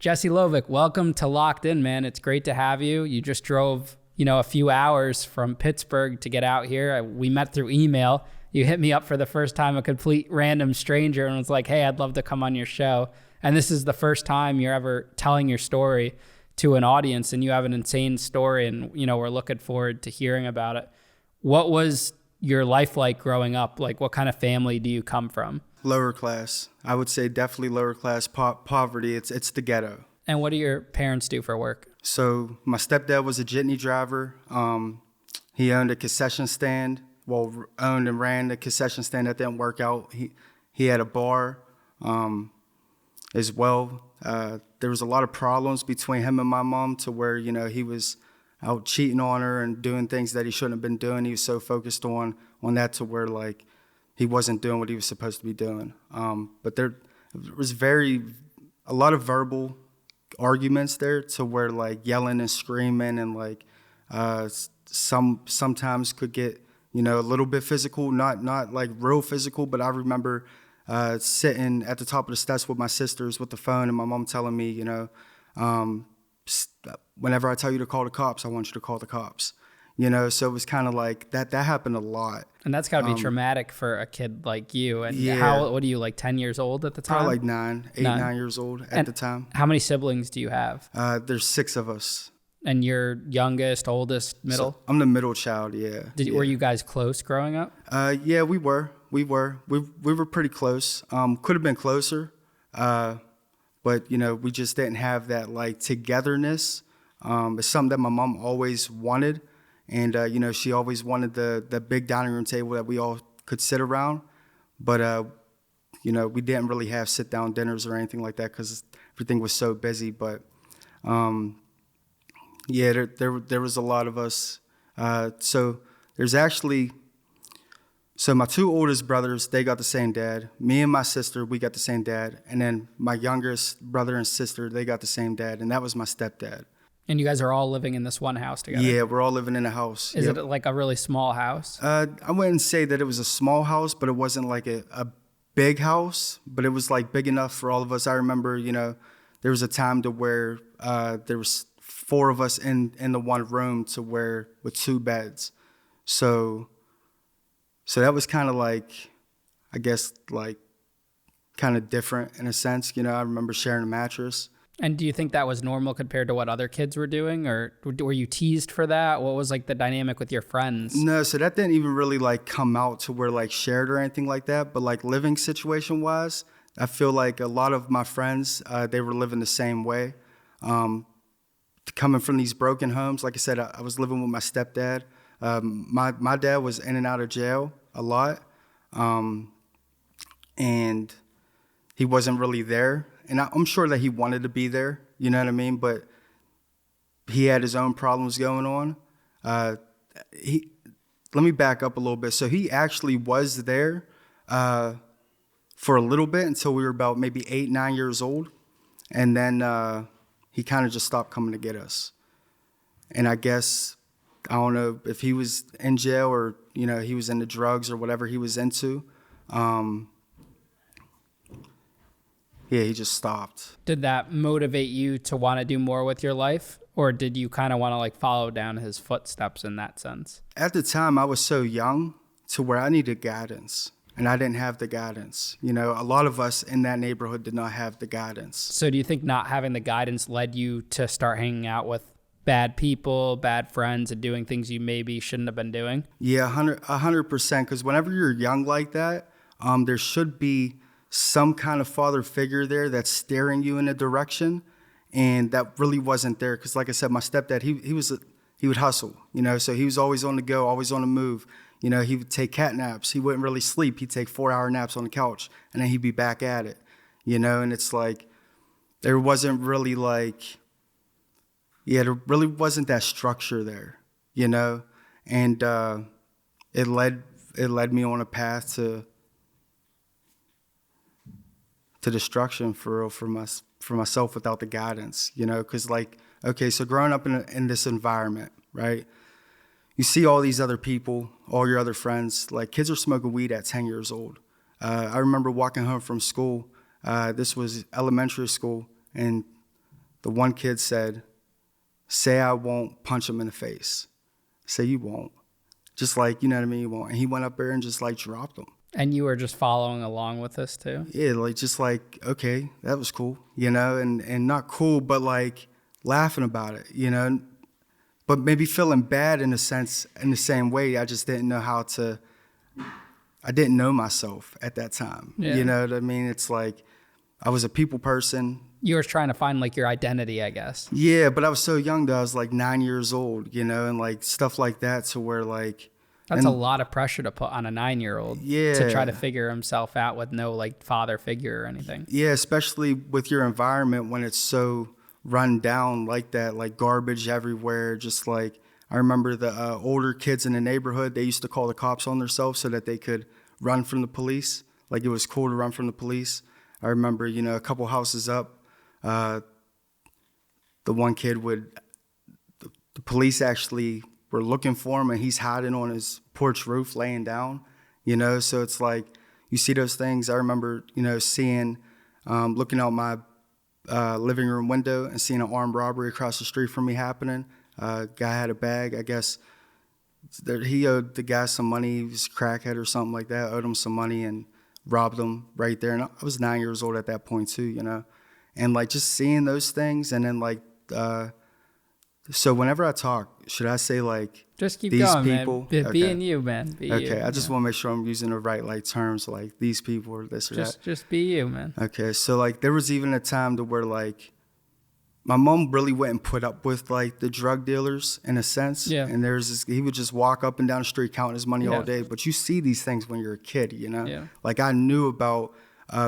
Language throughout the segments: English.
Jesse Lovic, welcome to Locked In, man. It's great to have you. You just drove, a few hours from Pittsburgh to get out here. We met through email. You hit me up for the first time, a complete random stranger, and was like, hey, I'd love to come on your show. And this is the first time you're ever telling your story to an audience, and you have an insane story, and, we're looking forward to hearing about it. What was your life like growing up? Like, what kind of family do you come from? Lower class. I would say definitely lower class poverty. It's the ghetto. And what do your parents do for work? So my stepdad was a jitney driver. He owned a concession stand. Well, owned and ran the concession stand that didn't work out. He had a bar as well. There was a lot of problems between him and my mom to where, he was out cheating on her and doing things that he shouldn't have been doing. He was so focused on that to where, like, he wasn't doing what he was supposed to be doing. But there was a lot of verbal arguments there to where, like, yelling and screaming and, like, sometimes could get, a little bit physical, not like real physical. But I remember sitting at the top of the steps with my sisters with the phone and my mom telling me, whenever I tell you to call the cops, I want you to call the cops. So it was kind of like that happened a lot. And that's got to be traumatic for a kid like you. And yeah. What are you, like 10 years old at the time? Probably like 9 years old at the time. How many siblings do you have? There's 6 of us. And you're youngest, oldest, middle? So I'm the middle child, yeah. Were you guys close growing up? Yeah, we were. We were pretty close. Could have been closer. But, we just didn't have that, like, togetherness. It's something that my mom always wanted. And, she always wanted the big dining room table that we all could sit around. But, we didn't really have sit-down dinners or anything like that because everything was so busy. But, yeah, there was a lot of us. So my 2 oldest brothers, they got the same dad. Me and my sister, we got the same dad. And then my youngest brother and sister, they got the same dad. And that was my stepdad. And you guys are all living in this one house together? Yeah, we're all living in a house. Is it like a really small house? I wouldn't say that it was a small house, but it wasn't like a big house, but it was like big enough for all of us. I remember, there was a time to where there was 4 of us in the one room to where with 2 beds. So that was kind of like, I guess, like kind of different in a sense. I remember sharing a mattress. And do you think that was normal compared to what other kids were doing, or were you teased for that? What was like the dynamic with your friends? No, so that didn't even really like come out to where like shared or anything like that. But like living situation wise, I feel like a lot of my friends, they were living the same way. Coming from these broken homes, like I said, I was living with my stepdad. My dad was in and out of jail a lot, and he wasn't really there. And I'm sure that he wanted to be there, you know what I mean? But he had his own problems going on. Let me back up a little bit. So he actually was there for a little bit until we were about maybe 8, 9 years old. And then he kind of just stopped coming to get us. And I guess, I don't know if he was in jail or, he was into drugs or whatever he was into. Yeah, he just stopped. Did that motivate you to want to do more with your life? Or did you kind of want to like follow down his footsteps in that sense? At the time, I was so young to where I needed guidance. And I didn't have the guidance. A lot of us in that neighborhood did not have the guidance. So do you think not having the guidance led you to start hanging out with bad people, bad friends, and doing things you maybe shouldn't have been doing? Yeah, 100%. Because whenever you're young like that, there should be some kind of father figure there that's steering you in a direction, and that really wasn't there. Because like I said, my stepdad, he would hustle, so he was always on the go, always on the move. He would take cat naps. He wouldn't really sleep. He'd take 4-hour naps on the couch, and then he'd be back at it, and it's like there wasn't really like, there really wasn't that structure there, and it led me on a path to destruction for myself without the guidance, because like, okay, so growing up in this environment, right? You see all these other people, all your other friends, like kids are smoking weed at 10 years old. I remember walking home from school. This was elementary school, and the one kid said, say I won't, punch him in the face. Say you won't. Just like, you know what I mean, you won't. And he went up there and just like dropped him. And you were just following along with this too? Yeah, like just like, okay, that was cool, you know, and not cool, but like laughing about it, you know, but maybe feeling bad in a sense, in the same way. I just didn't know I didn't know myself at that time. Yeah. You know what I mean? It's like, I was a people person. You were trying to find like your identity, I guess. Yeah, but I was so young though. I was like 9 years old, you know, and like stuff like that, to where like, that's a lot of pressure to put on a 9-year-old. Yeah. To try to figure himself out with no like father figure or anything. Yeah, especially with your environment when it's so run down like that, like garbage everywhere. Just like, I remember the older kids in the neighborhood, they used to call the cops on themselves so that they could run from the police. Like it was cool to run from the police. I remember, you know, a couple houses up, the one kid the police actually were looking for him, and he's hiding on his porch roof laying down, you know? So it's like, you see those things. I remember, you know, looking out my living room window and seeing an armed robbery across the street from me happening. Guy had a bag. I guess he owed the guy some money. He was a crackhead or something like that, owed him some money and robbed him right there. And I was 9 years old at that point too, you know? And like just seeing those things, and then like, so whenever I talk, should I say like, just keep these going, people? man. Okay. Being you, man. Be you. Okay, I just want to make sure I'm using the right like terms, like these people or this or that. Just be you, man. Okay, so like there was even a time to where like my mom really wouldn't put up with like the drug dealers in a sense. Yeah. And he would just walk up and down the street counting his money all day. But you see these things when you're a kid, you know? Yeah. Like I knew about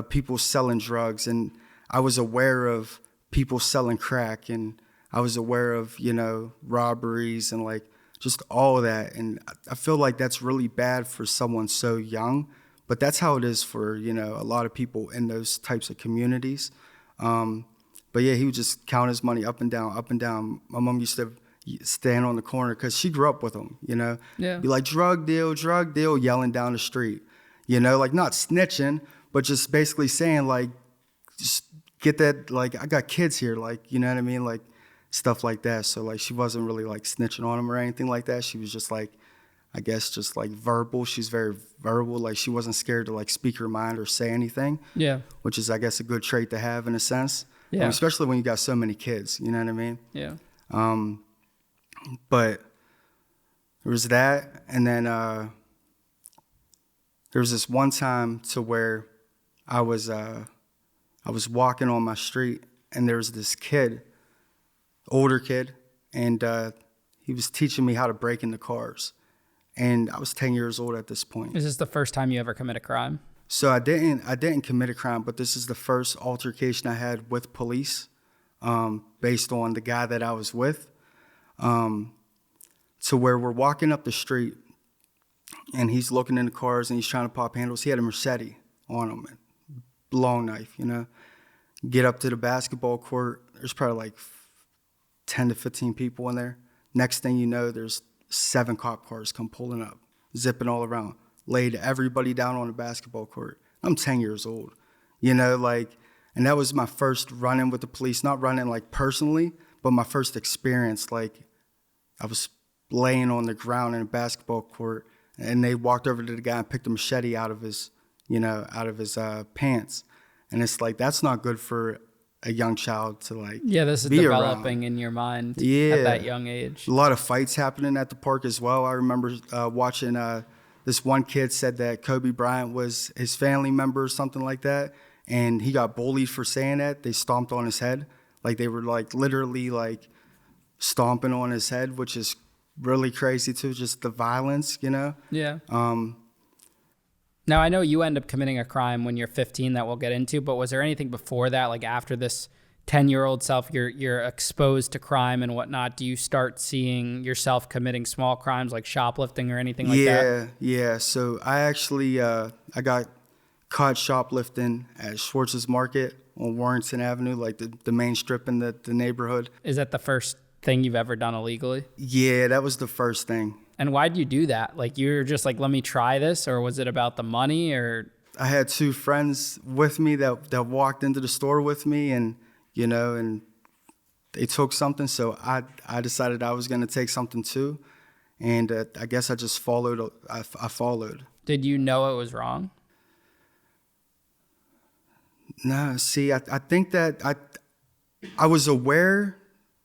people selling drugs, and I was aware of people selling crack, and I was aware of, you know, robberies and like just all of that. And I feel like that's really bad for someone so young, but that's how it is for, you know, a lot of people in those types of communities. But yeah, he would just count his money up and down, up and down. My mom used to stand on the corner because she grew up with him, you know? Yeah. Be like, drug deal, yelling down the street, you know, like not snitching, but just basically saying like, just get that, like, I got kids here, like, you know what I mean? Like, stuff like that. So like she wasn't really like snitching on him or anything like that. She was just like, I guess just like verbal. She's very verbal. Like she wasn't scared to like speak her mind or say anything. Yeah. Which is, I guess, a good trait to have in a sense. Yeah. Especially when you got so many kids, you know what I mean? Yeah. But there was that, and then there was this one time to where I was walking on my street, and there was this kid, older kid, and he was teaching me how to break into cars. And I was 10 years old at this point. Is this the first time you ever commit a crime? So I didn't commit a crime, but this is the first altercation I had with police, based on the guy that I was with. To where we're walking up the street, and he's looking in the cars and he's trying to pop handles. He had a machete on him, long knife, you know. Get up to the basketball court. There's probably like 10 to 15 people in there. Next thing you know, there's 7 cop cars come pulling up, zipping all around, laid everybody down on the basketball court. I'm 10 years old, you know, like, and that was my first run-in with the police, not running like personally, but my first experience. Like, I was laying on the ground in a basketball court, and they walked over to the guy and picked a machete out of his, you know, pants. And it's like, that's not good for a young child to like, this is developing in your mind at that young age. A lot of fights happening at the park as well. I remember watching this one kid said that Kobe Bryant was his family member or something like that, and he got bullied for saying that. They stomped on his head. Like, they were like literally like stomping on his head, which is really crazy too, just the violence, you know? Yeah. Now, I know you end up committing a crime when you're 15 that we'll get into, but was there anything before that? Like, after this 10-year-old self, you're exposed to crime and whatnot. Do you start seeing yourself committing small crimes like shoplifting or anything like that? Yeah. So I actually, I got caught shoplifting at Schwartz's Market on Warrington Avenue, like the main strip in the neighborhood. Is that the first thing you've ever done illegally? Yeah, that was the first thing. And why'd you do that? Like, you were just like, let me try this, or was it about the money? Or I had 2 friends with me that walked into the store with me, and you know, and they took something, so I decided I was gonna take something too, and I guess I just followed. I followed. Did you know it was wrong? No, see, I think that I was aware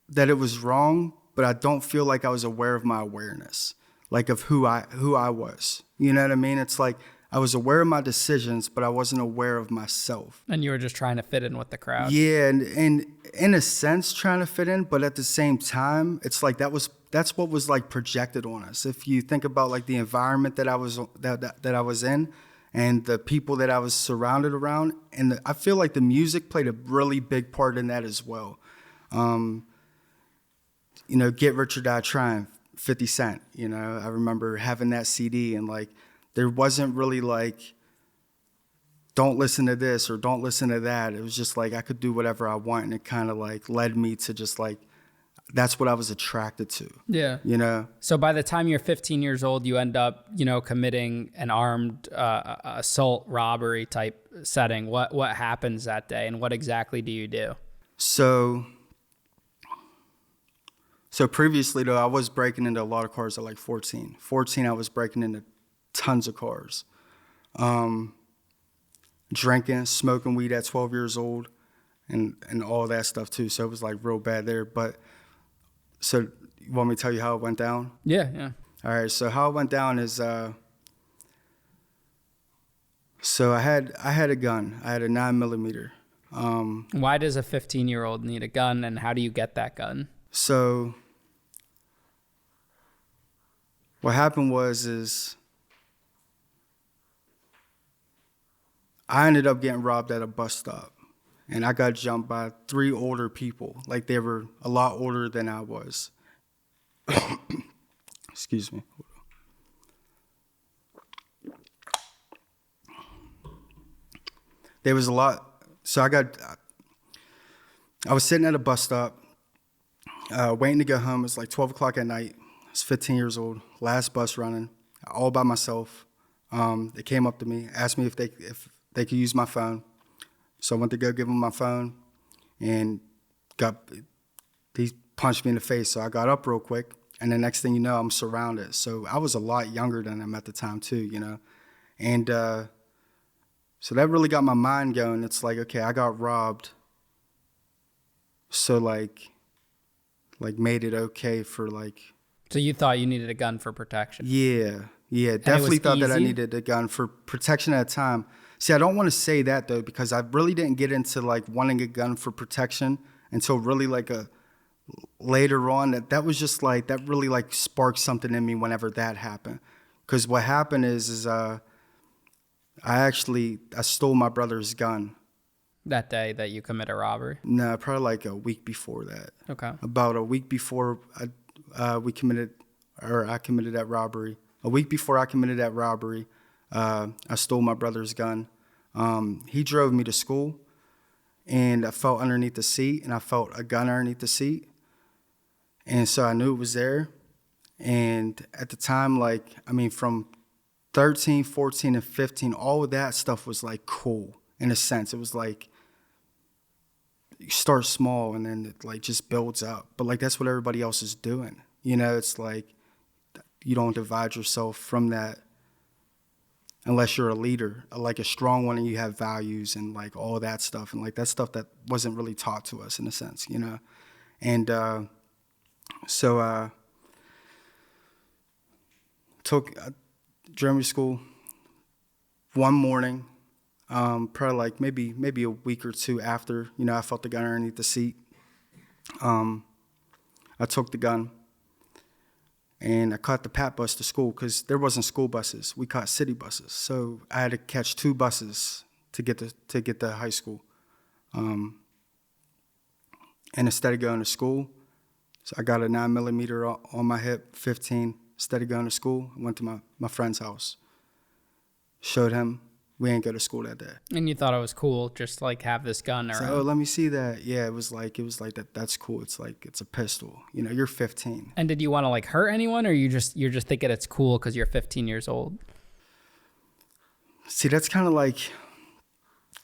that it was wrong, but I don't feel like I was aware of my awareness, like of who I was. You know what I mean? It's like I was aware of my decisions, but I wasn't aware of myself. And you were just trying to fit in with the crowd. Yeah, and in a sense trying to fit in, but at the same time, it's like that's what was like projected on us. If you think about like the environment that I was that I was in, and the people that I was surrounded around, and I feel like the music played a really big part in that as well. You know, Get Rich or Die Trying, 50 Cent. You know, I remember having that CD, and like there wasn't really like, don't listen to this or don't listen to that. It was just like I could do whatever I want, and it kind of like led me to just like, that's what I was attracted to. Yeah. You know? So by the time you're 15 years old, you end up, you know, committing an armed assault robbery type setting. What happens that day, and what exactly do you do? So previously though, I was breaking into a lot of cars at like 14. 14, I was breaking into tons of cars. Drinking, smoking weed at 12 years old, and all that stuff too. So it was like real bad there. But so you want me to tell you how it went down? Yeah. All right. So how it went down is, so I had a gun. I had a 9mm. Why does a 15-year-old need a gun, and how do you get that gun? So what happened is I ended up getting robbed at a bus stop, and I got jumped by 3 older people. Like they were a lot older than I was. Excuse me. There was a lot. So I was sitting at a bus stop, waiting to go home. It's like 12 o'clock at night. I was 15 years old, last bus running, all by myself. They came up to me, asked me if they could use my phone. So I went to go give them my phone, and he punched me in the face. So I got up real quick, and the next thing you know, I'm surrounded. So I was a lot younger than him at the time too, you know. And so that really got my mind going. It's like, okay, I got robbed. So like made it okay for like. So you thought you needed a gun for protection? Yeah, definitely thought that I needed a gun for protection at the time. See, I don't want to say that though, because I really didn't get into like wanting a gun for protection until really like later on. That was just like, that really like sparked something in me whenever that happened. Because what happened is I stole my brother's gun. That day that you commit a robbery? No, probably like a week before that. Okay. About a week before I committed that robbery. A week before I committed that robbery, I stole my brother's gun. He drove me to school, and I felt underneath the seat, and I felt a gun underneath the seat. And so I knew it was there. And at the time, like, I mean, from 13, 14, and 15, all of that stuff was like cool in a sense. It was like, you start small and then it like just builds up. But like, that's what everybody else is doing. You know, it's like, you don't divide yourself from that unless you're a leader, like a strong one, and you have values and like all that stuff. And like that stuff that wasn't really taught to us in a sense, you know? And so drove me to school one morning, probably like maybe a week or two after, you know, I felt the gun underneath the seat. I took the gun. And I caught the PAT bus to school because there wasn't school buses. We caught city buses. So I had to catch 2 buses to get to high school. And instead of going to school, so I got a 9mm on my hip, 15. Instead of going to school, I went to my friend's house. Showed him. We didn't go to school that day. And you thought it was cool, just like have this gun around? So, let me see that. Yeah, it was like that. That's cool. It's like, it's a pistol. You know, you're 15. And did you want to like hurt anyone, or you're just thinking it's cool because you're 15 years old? See, that's kind of like,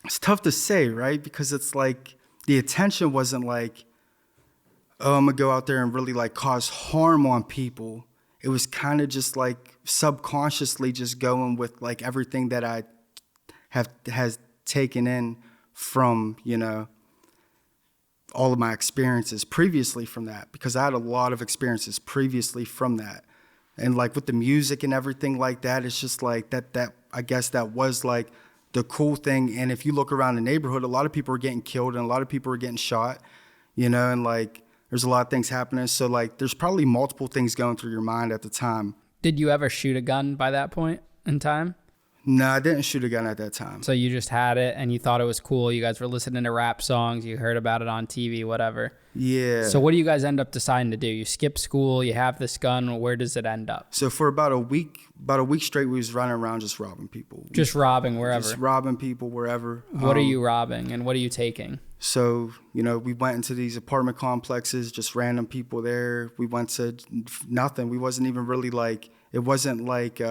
it's tough to say, right? Because it's like the attention wasn't like, oh, I'm gonna go out there and really like cause harm on people. It was kind of just like subconsciously just going with like everything that I has taken in from, all of my experiences previously from that, because I had a lot of experiences previously from that. And like with the music and everything like that, it's just like that I guess that was like the cool thing. And if you look around the neighborhood, a lot of people are getting killed and a lot of people are getting shot, and like there's a lot of things happening. So like there's probably multiple things going through your mind at the time. Did you ever shoot a gun by that point in time? No, I didn't shoot a gun at that time. So you just had it and you thought it was cool. You guys were listening to rap songs. You heard about it on TV, whatever. Yeah. So what do you guys end up deciding to do? You skip school, you have this gun. Where does it end up? So for about a week straight, we was running around just robbing people. Just robbing wherever? Just robbing people wherever. What are you robbing and what are you taking? So, we went into these apartment complexes, just random people there. We went to nothing. We wasn't even really like, it wasn't like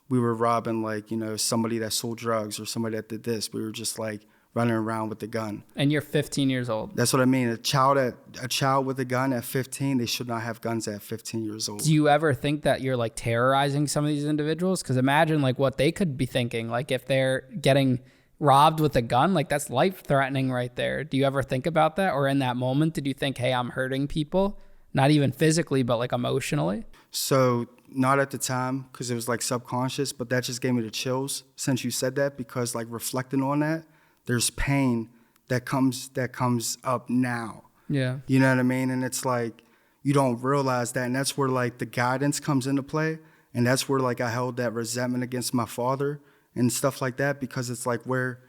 we were robbing like, somebody that sold drugs or somebody that did this. We were just like running around with the gun. And you're 15 years old. That's what I mean. A child with a gun at 15, they should not have guns at 15 years old. Do you ever think that you're like terrorizing some of these individuals? Because imagine like what they could be thinking. Like if they're getting robbed with a gun, like that's life threatening right there. Do you ever think about that? Or in that moment, did you think, hey, I'm hurting people? Not even physically, but like emotionally? So not at the time, because it was like subconscious, but that just gave me the chills since you said that, because like reflecting on that, there's pain that comes up now. Yeah. You know what I mean? And it's like, you don't realize that. And that's where like the guidance comes into play. And that's where like I held that resentment against my father and stuff like that, because it's like, where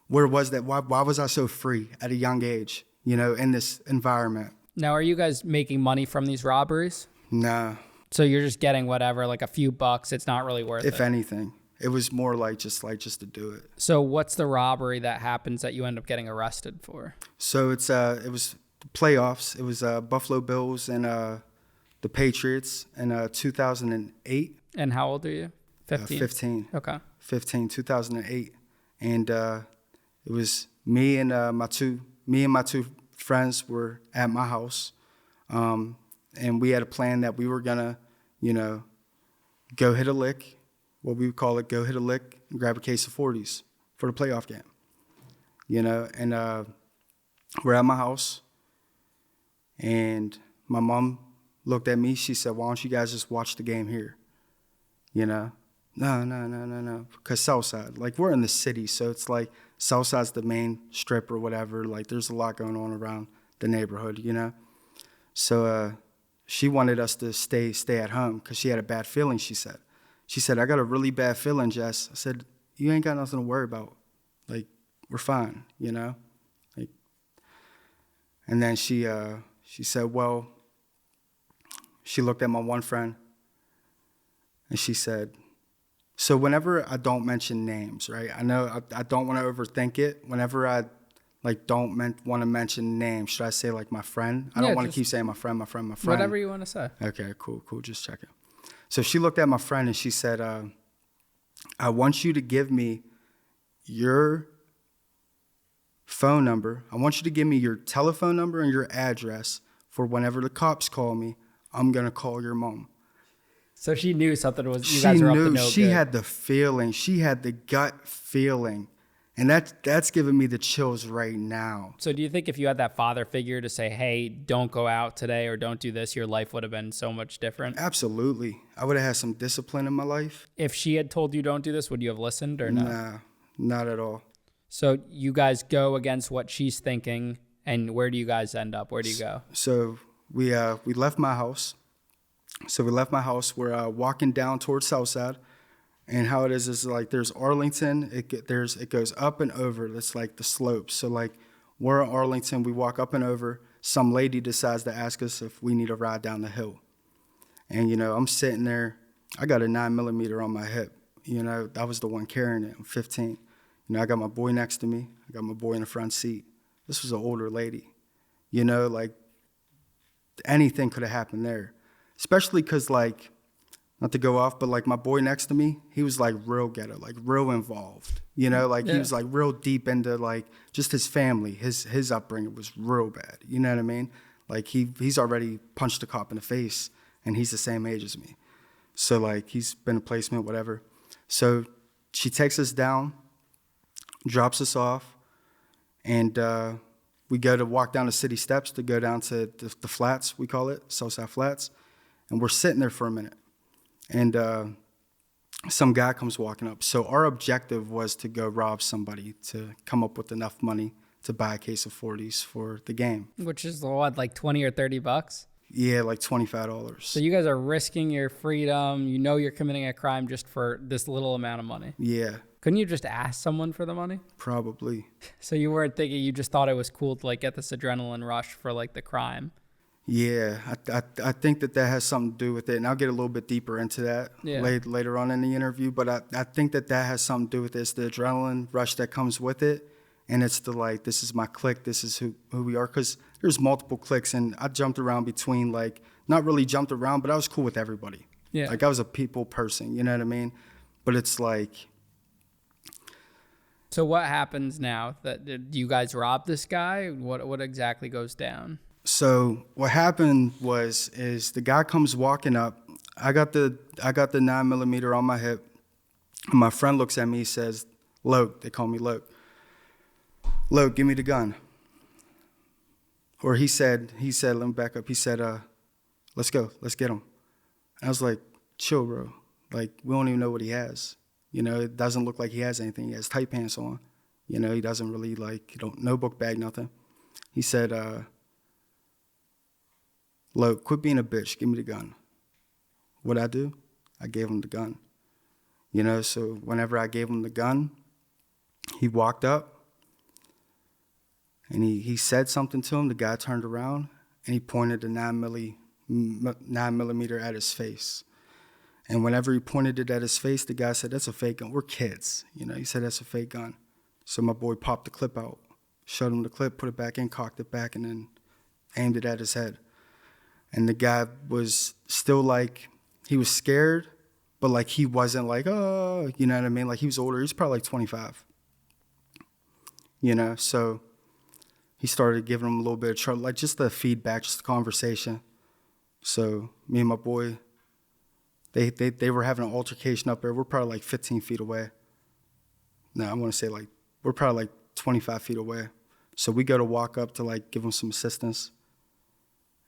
was that? Why was I so free at a young age, in this environment? Now, are you guys making money from these robberies? Nah. So you're just getting whatever, like a few bucks. It's not really worth it. If anything, it was more like just to do it. So what's the robbery that happens that you end up getting arrested for? So it was the playoffs. It was Buffalo Bills and the Patriots in 2008. And how old are you? 15? 15. Okay. 2008. And it was me and my two friends were at my house. And we had a plan that we were gonna, go hit a lick, what we would call it, go hit a lick and grab a case of 40s for the playoff game. And we're at my house, and my mom looked at me. She said, "Why don't you guys just watch the game here?" No, because Southside, like we're in the city, so it's like Southside's the main strip or whatever. Like there's a lot going on around the neighborhood, So she wanted us to stay at home because she had a bad feeling, she said, "I got a really bad feeling, Jess." I said, "You ain't got nothing to worry about. Like, we're fine, Like, and then she said, well, she looked at my one friend and she said, so whenever I don't mention names, right? I know I don't want to overthink it. Whenever I don't want to mention names, should I say like my friend? I don't want to keep saying my friend. Whatever you want to say. Okay, cool. Just checking. So she looked at my friend and she said, I want you to give me your phone number. I want you to give me your telephone number and your address for whenever the cops call me, I'm going to call your mom. So she knew something was, you guys were up to no good. She had the feeling. She had the gut feeling. And that's giving me the chills right now. So do you think if you had that father figure to say, hey, don't go out today or don't do this, your life would have been so much different? Absolutely. I would have had some discipline in my life. If she had told you don't do this, would you have listened or no? Nah, not at all. So you guys go against what she's thinking, and where do you guys end up? Where do you go? So we left my house. We're walking down towards Southside. And how it is like there's Arlington, it goes up and over. That's like the slopes. So like we're in Arlington, we walk up and over. Some lady decides to ask us if we need a ride down the hill. And, I'm sitting there. I got a 9mm on my hip. I was the one carrying it. I'm 15. I got my boy next to me. I got my boy in the front seat. This was an older lady. Like anything could have happened there. Especially because like, not to go off, but like my boy next to me, he was like real ghetto, like real involved, He was like real deep into like just his family, his upbringing was real bad. You know what I mean? Like he's already punched a cop in the face, and he's the same age as me. So like he's been a placement, whatever. So she takes us down, drops us off, and we go to walk down the city steps to go down to the flats, we call it, Southside Flats. And we're sitting there for a minute. And some guy comes walking up. So our objective was to go rob somebody to come up with enough money to buy a case of 40s for the game. Which is what, like 20 or 30 bucks? Yeah, like $25. So you guys are risking your freedom. You know you're committing a crime just for this little amount of money. Yeah. Couldn't you just ask someone for the money? Probably. So you weren't thinking, you just thought it was cool to like get this adrenaline rush for like the crime. Yeah, I think that has something to do with it, and I'll get a little bit deeper into that later on in the interview, but I think that has something to do with it. It's the adrenaline rush that comes with it, and it's the like, this is my clique, this is who we are, because there's multiple cliques, and I jumped around between, like, not really jumped around, but I was cool with everybody. Yeah. Like, I was a people person, you know what I mean? But it's like... So what happens now? Do you guys rob this guy? What exactly goes down? So what happened is the guy comes walking up. I got the 9mm on my hip. And my friend looks at me, he says, "Loke," they call me Loke. "Loke, give me the gun." Or he said, let me back up. He said, "Let's go, let's get him." And I was like, "Chill, bro. Like, we don't even know what he has. You know, it doesn't look like he has anything. He has tight pants on. You know, he doesn't really no book bag, nothing." He said, "Look, quit being a bitch. Give me the gun." What'd I do? I gave him the gun. You know, so whenever I gave him the gun, he walked up and he said something to him. The guy turned around and he pointed the 9mm at his face. And whenever he pointed it at his face, the guy said, "That's a fake gun. We're kids." You know, he said, "That's a fake gun." So my boy popped the clip out, showed him the clip, put it back in, cocked it back, and then aimed it at his head. And the guy was still like, he was scared, but like he wasn't like, oh, you know what I mean? Like he was older. He was probably like 25. You know, so he started giving him a little bit of trouble, like just the feedback, just the conversation. So me and my boy, they were having an altercation up there. We're probably like 15 feet away. No, I want to say like, we're probably like 25 feet away. So we go to walk up to like give him some assistance.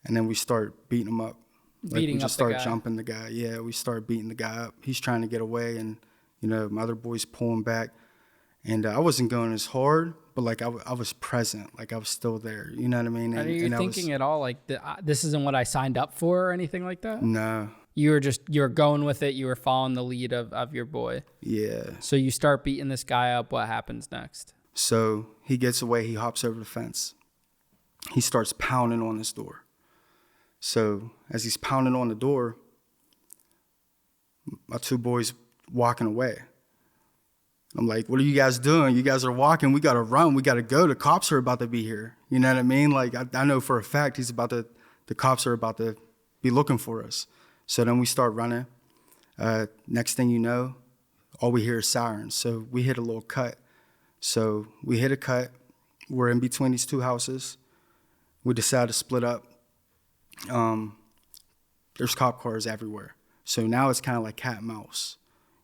And then we start beating him up. Like we just start jumping the guy. Yeah, we start beating the guy up. He's trying to get away, and you know, my other boy's pulling back. And I wasn't going as hard, but like I was present. Like I was still there. You know what I mean? Are you thinking at all like this isn't what I signed up for or anything like that? No. You were going with it. You were following the lead of your boy. Yeah. So you start beating this guy up. What happens next? So he gets away. He hops over the fence. He starts pounding on his door. So as he's pounding on the door, my two boys walking away. I'm like, "What are you guys doing? You guys are walking. We got to run. We got to go. The cops are about to be here." You know what I mean? Like, I know for a fact the cops are about to be looking for us. So then we start running. Next thing you know, all we hear is sirens. So we hit a little cut. So we hit a cut. We're in between these two houses. We decide to split up. There's cop cars everywhere. So now it's kind of like cat and mouse,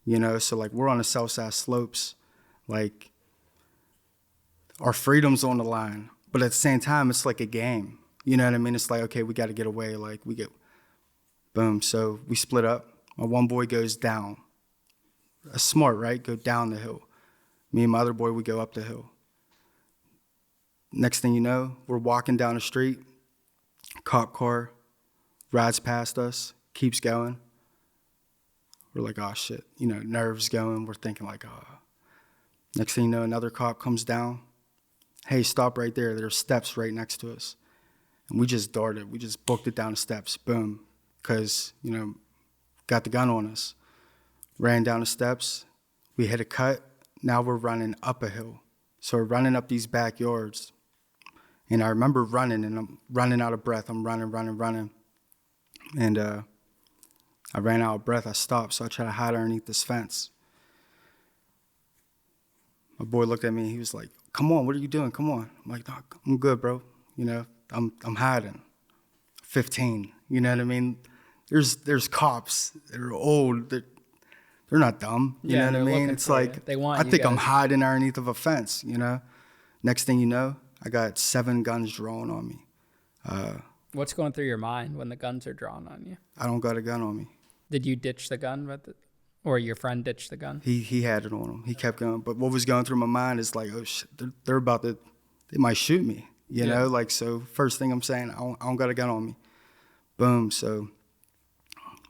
you know? So like we're on the south side slopes, like our freedom's on the line, but at the same time, it's like a game. You know what I mean? It's like, okay, we got to get away. Like boom. So we split up. My one boy goes down. That's smart, right? Go down the hill. Me and my other boy, we go up the hill. Next thing you know, we're walking down the street. Cop car rides past us, keeps going. We're like, "Oh shit," you know, nerves going. We're thinking like, "Oh." Next thing you know, another cop comes down. "Hey, stop right there. There's steps right next to us." And we just darted. We just booked it down the steps. Boom. Because, you know, got the gun on us. Ran down the steps. We hit a cut. Now we're running up a hill. So we're running up these backyards. And I remember running, and I'm running out of breath. I'm running. And I ran out of breath. I stopped, so I tried to hide underneath this fence. My boy looked at me. He was like, "Come on, what are you doing? Come on." I'm like, "No, I'm good, bro. You know, I'm hiding. 15. You know what I mean? There's cops that are old. They're not dumb. You know what I mean? It's like, they want I think I'm guys. hiding underneath of a fence, you know? Next thing you know, I got 7 guns drawn on me. What's going through your mind when the guns are drawn on you? I don't got a gun on me. Did you ditch the gun or your friend ditched the gun? He had it on him. He kept going. But what was going through my mind is like, oh shit, they're about to, they might shoot me. You know, like, so first thing I'm saying, I don't got a gun on me. Boom. So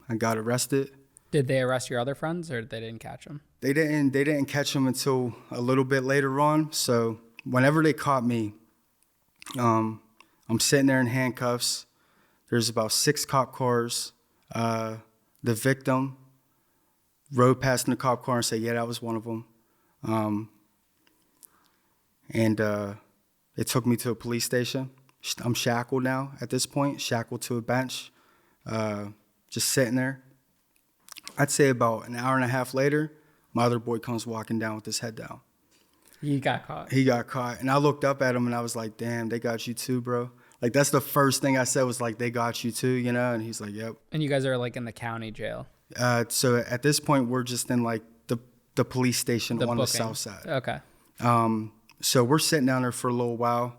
I got arrested. Did they arrest your other friends, or they didn't catch them? They didn't catch him until a little bit later on. So whenever they caught me, I'm sitting there in handcuffs. There's about 6 cop cars. The victim rode past in the cop car and said, yeah, that was one of them. And they took me to a police station. I'm shackled now at this point, shackled to a bench, just sitting there. I'd say about an hour and a half later, my other boy comes walking down with his head down. He got caught. He got caught. And I looked up at him and I was like, damn, they got you too, bro. Like, that's the first thing I said was like, they got you too, you know? And he's like, yep. And you guys are like in the county jail. So at this point, we're just in like the police station on the south side. Okay. So we're sitting down there for a little while.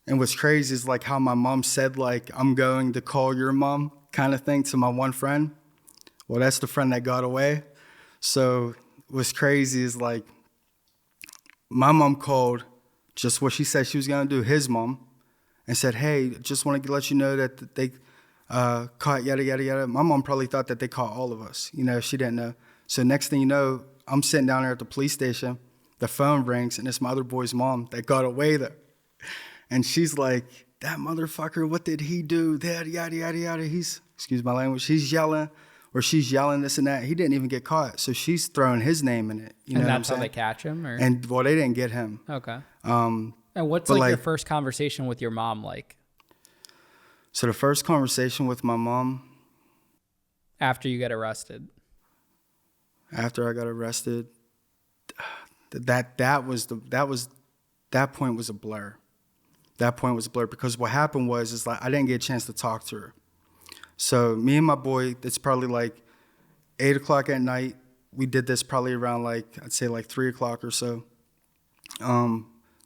And what's crazy is like how my mom said, like, I'm going to call your mom kind of thing to my one friend. Well, that's the friend that got away. So what's crazy is like my mom called just what she said she was going to do, his mom, and said, hey, just want to let you know that they caught yada, yada, yada. My mom probably thought that they caught all of us. You know, she didn't know. So next thing you know, I'm sitting down there at the police station. The phone rings, and it's my other boy's mom that got away there. And she's like, that motherfucker, what did he do? Yada, yada, yada, yada. He's, excuse my language, he's yelling, or she's yelling this and that. He didn't even get caught. So she's throwing his name in it. You know And what I'm that's how saying? they catch him? Or? And, well, they didn't get him. Okay. And what's like your first conversation with your mom like? So the first conversation with my mom, after you get arrested? after I got arrested, that point was a blur. That point was a blur because what happened was is like I didn't get a chance to talk to her. So me and my boy, it's probably like 8 o'clock at night. We did this probably around like I'd say like 3 o'clock or so.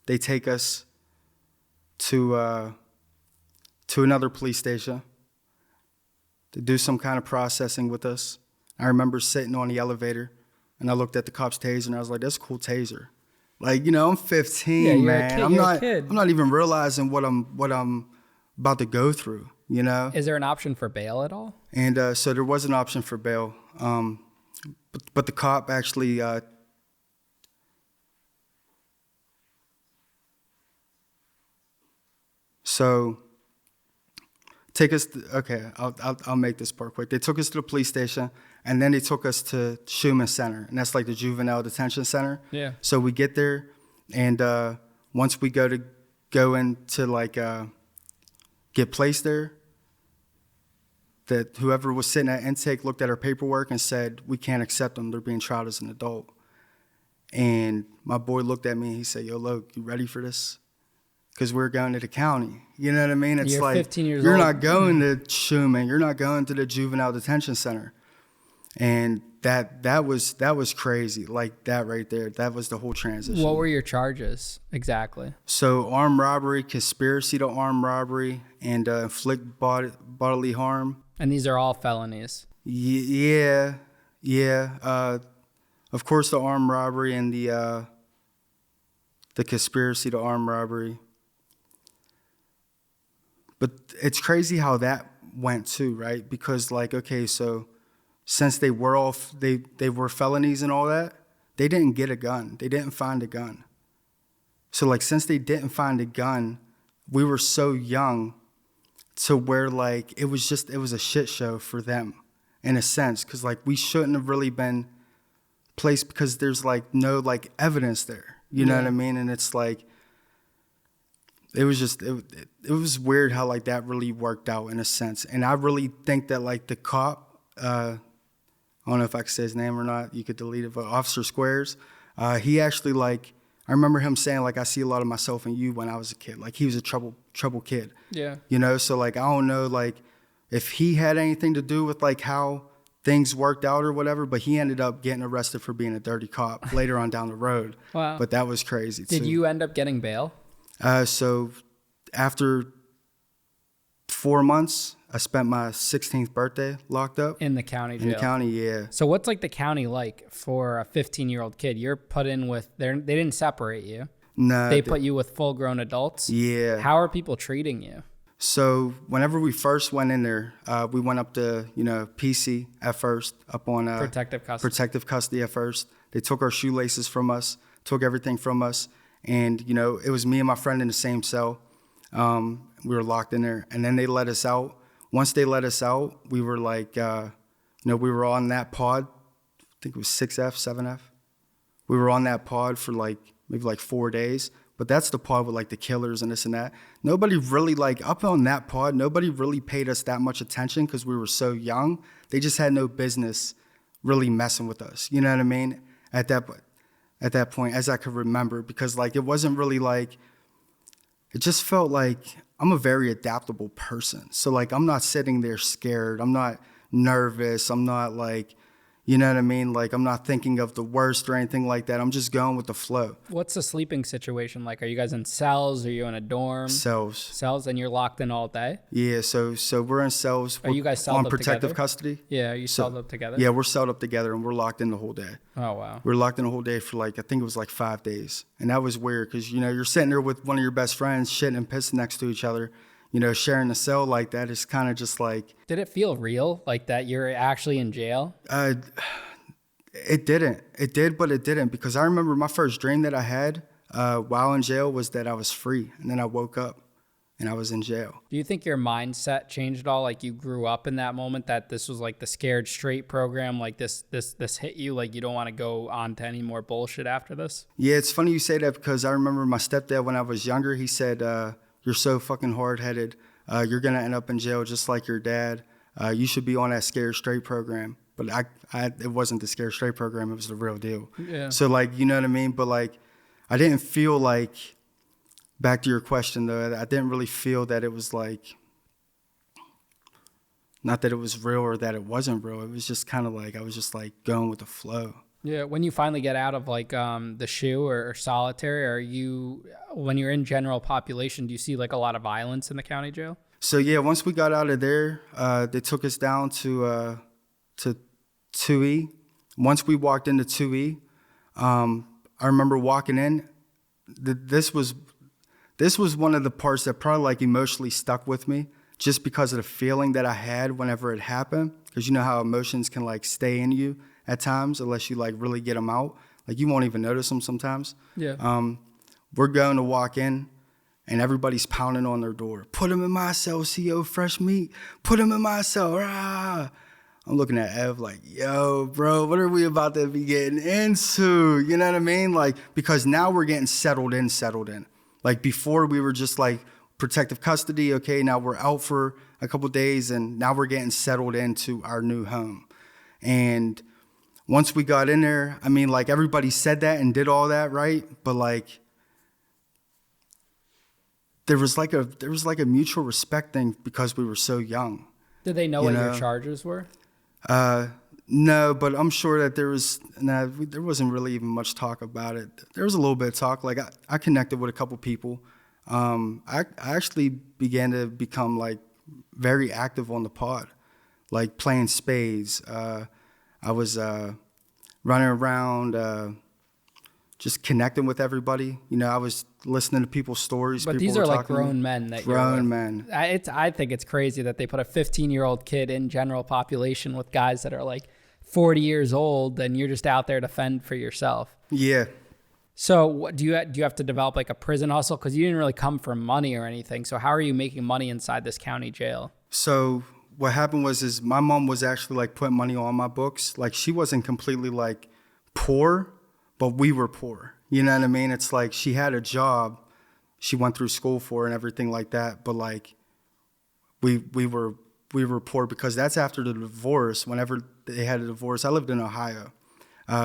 They take us to another police station to do some kind of processing with us. I remember sitting on the elevator and I looked at the cop's taser and I was like, that's a cool taser. Like, you know, I'm 15, yeah, man. You're a kid. I'm not even realizing what I'm about to go through, you know? Is there an option for bail at all? And so there was an option for bail. But the cop actually so take us to, okay, I'll make this part quick. They took us to the police station, and then they took us to Schumann Center, and that's like the juvenile detention center. Yeah. So we get there, and once we go into like get placed there, that whoever was sitting at intake looked at our paperwork and said, we can't accept them. They're being tried as an adult. And my boy looked at me and he said, yo, Lo, you ready for this? Because we're going to the county. You know what I mean? It's You're like 15 years you're old. not going to Schumann. You're not going to the juvenile detention center. And that was crazy. Like that right there. That was the whole transition. What were your charges exactly? So armed robbery, conspiracy to armed robbery, and inflict bodily harm. And these are all felonies. Yeah. Of course, the armed robbery and the conspiracy to armed robbery. But it's crazy how that went too, right? Because like, okay, so since they were they were felonies and all that, they didn't get a gun. They didn't find a gun. So like, since they didn't find a gun, we were so young to where like it was a shit show for them in a sense, because like we shouldn't have really been placed because there's like no like evidence there, you know what I mean? And it's like it was weird how like that really worked out in a sense. And I really think that like the cop, I don't know if I can say his name or not, you could delete it, but Officer Squares, he actually like I remember him saying, like, I see a lot of myself in you when I was a kid. Like, he was a trouble kid. Yeah. You know, so, like, I don't know, like, if he had anything to do with, like, how things worked out or whatever, but he ended up getting arrested for being a dirty cop later on down the road. Wow. But that was crazy, too. Did you end up getting bail? So after 4 months, I spent my 16th birthday locked up. In the county jail? In the county, yeah. So what's like the county like for a 15-year-old kid? You're put in with, they didn't separate you. No. They put you with full-grown adults? Yeah. How are people treating you? So whenever we first went in there, we went up to, PC at first, up on protective custody at first. They took our shoelaces from us, took everything from us. And, it was me and my friend in the same cell. We were locked in there. And then they let us out. Once they let us out, we were like, we were on that pod. I think it was 6F, 7F. We were on that pod for maybe 4 days. But that's the pod with the killers and this and that. Nobody really up on that pod, nobody really paid us that much attention because we were so young. They just had no business really messing with us. You know what I mean? At that point, as I could remember, because it wasn't really it just felt like I'm a very adaptable person. So I'm not sitting there scared. I'm not nervous. I'm not you know what I mean? I'm not thinking of the worst or anything like that. I'm just going with the flow. What's the sleeping situation like? Are you guys in cells? Are you in a dorm? Cells. Cells, and you're locked in all day? Yeah, so we're in cells. Are you guys celled on up protective together? Custody? Yeah, are you celled up together? Yeah, we're celled up together, and we're locked in the whole day. Oh, wow. We're locked in the whole day for I think it was 5 days. And that was weird because, you're sitting there with one of your best friends, shitting and pissing next to each other. Sharing a cell like that is kind of just Did it feel real, like that you're actually in jail? It didn't. It did, but it didn't, because I remember my first dream that I had while in jail was that I was free. And then I woke up and I was in jail. Do you think your mindset changed at all? Like you grew up in that moment that this was the Scared Straight program, this hit you, you don't want to go on to any more bullshit after this? Yeah, it's funny you say that because I remember my stepdad when I was younger, he said, you're so fucking hard-headed. You're going to end up in jail just like your dad. You should be on that Scared Straight program. But it wasn't the Scared Straight program. It was the real deal. Yeah. So you know what I mean? But I didn't feel back to your question though, I didn't really feel that it was not that it was real or that it wasn't real. It was just kind of I was just going with the flow. Yeah. When you finally get out of the SHU or solitary, when you're in general population, do you see a lot of violence in the county jail? So yeah, once we got out of there, they took us down to 2E. Once we walked into 2E, I remember walking in. This was one of the parts that probably emotionally stuck with me, just because of the feeling that I had whenever it happened. Because you know how emotions can stay in you at times unless you really get them out. You won't even notice them sometimes. Yeah. We're going to walk in, and everybody's pounding on their door. Put him in my cell, CO Fresh Meat. Put him in my cell. Rah! I'm looking at Ev yo, bro, what are we about to be getting into? You know what I mean? Because now we're getting settled in. Before we were just protective custody. Okay, now we're out for a couple days, and now we're getting settled into our new home. And once we got in there, I mean, everybody said that and did all that, right? But there was a mutual respect thing because we were so young. Did they know what your charges were? No, but I'm sure that there wasn't really even much talk about it. There was a little bit of talk. I connected with a couple people. I actually began to become very active on the pod, playing spades. I was running around, just connecting with everybody. I was listening to people's stories. But people these are grown men. Grown men. I think it's crazy that they put a 15-year-old kid in general population with guys that are 40 years old, and you're just out there to fend for yourself. Yeah. So do you have to develop a prison hustle? Because you didn't really come for money or anything. So how are you making money inside this county jail? So what happened was my mom was actually putting money on my books. She wasn't completely poor, but we were poor. You know what I mean? It's she had a job she went through school for and everything like that. But we were poor because that's after the divorce. Whenever they had a divorce, I lived in Ohio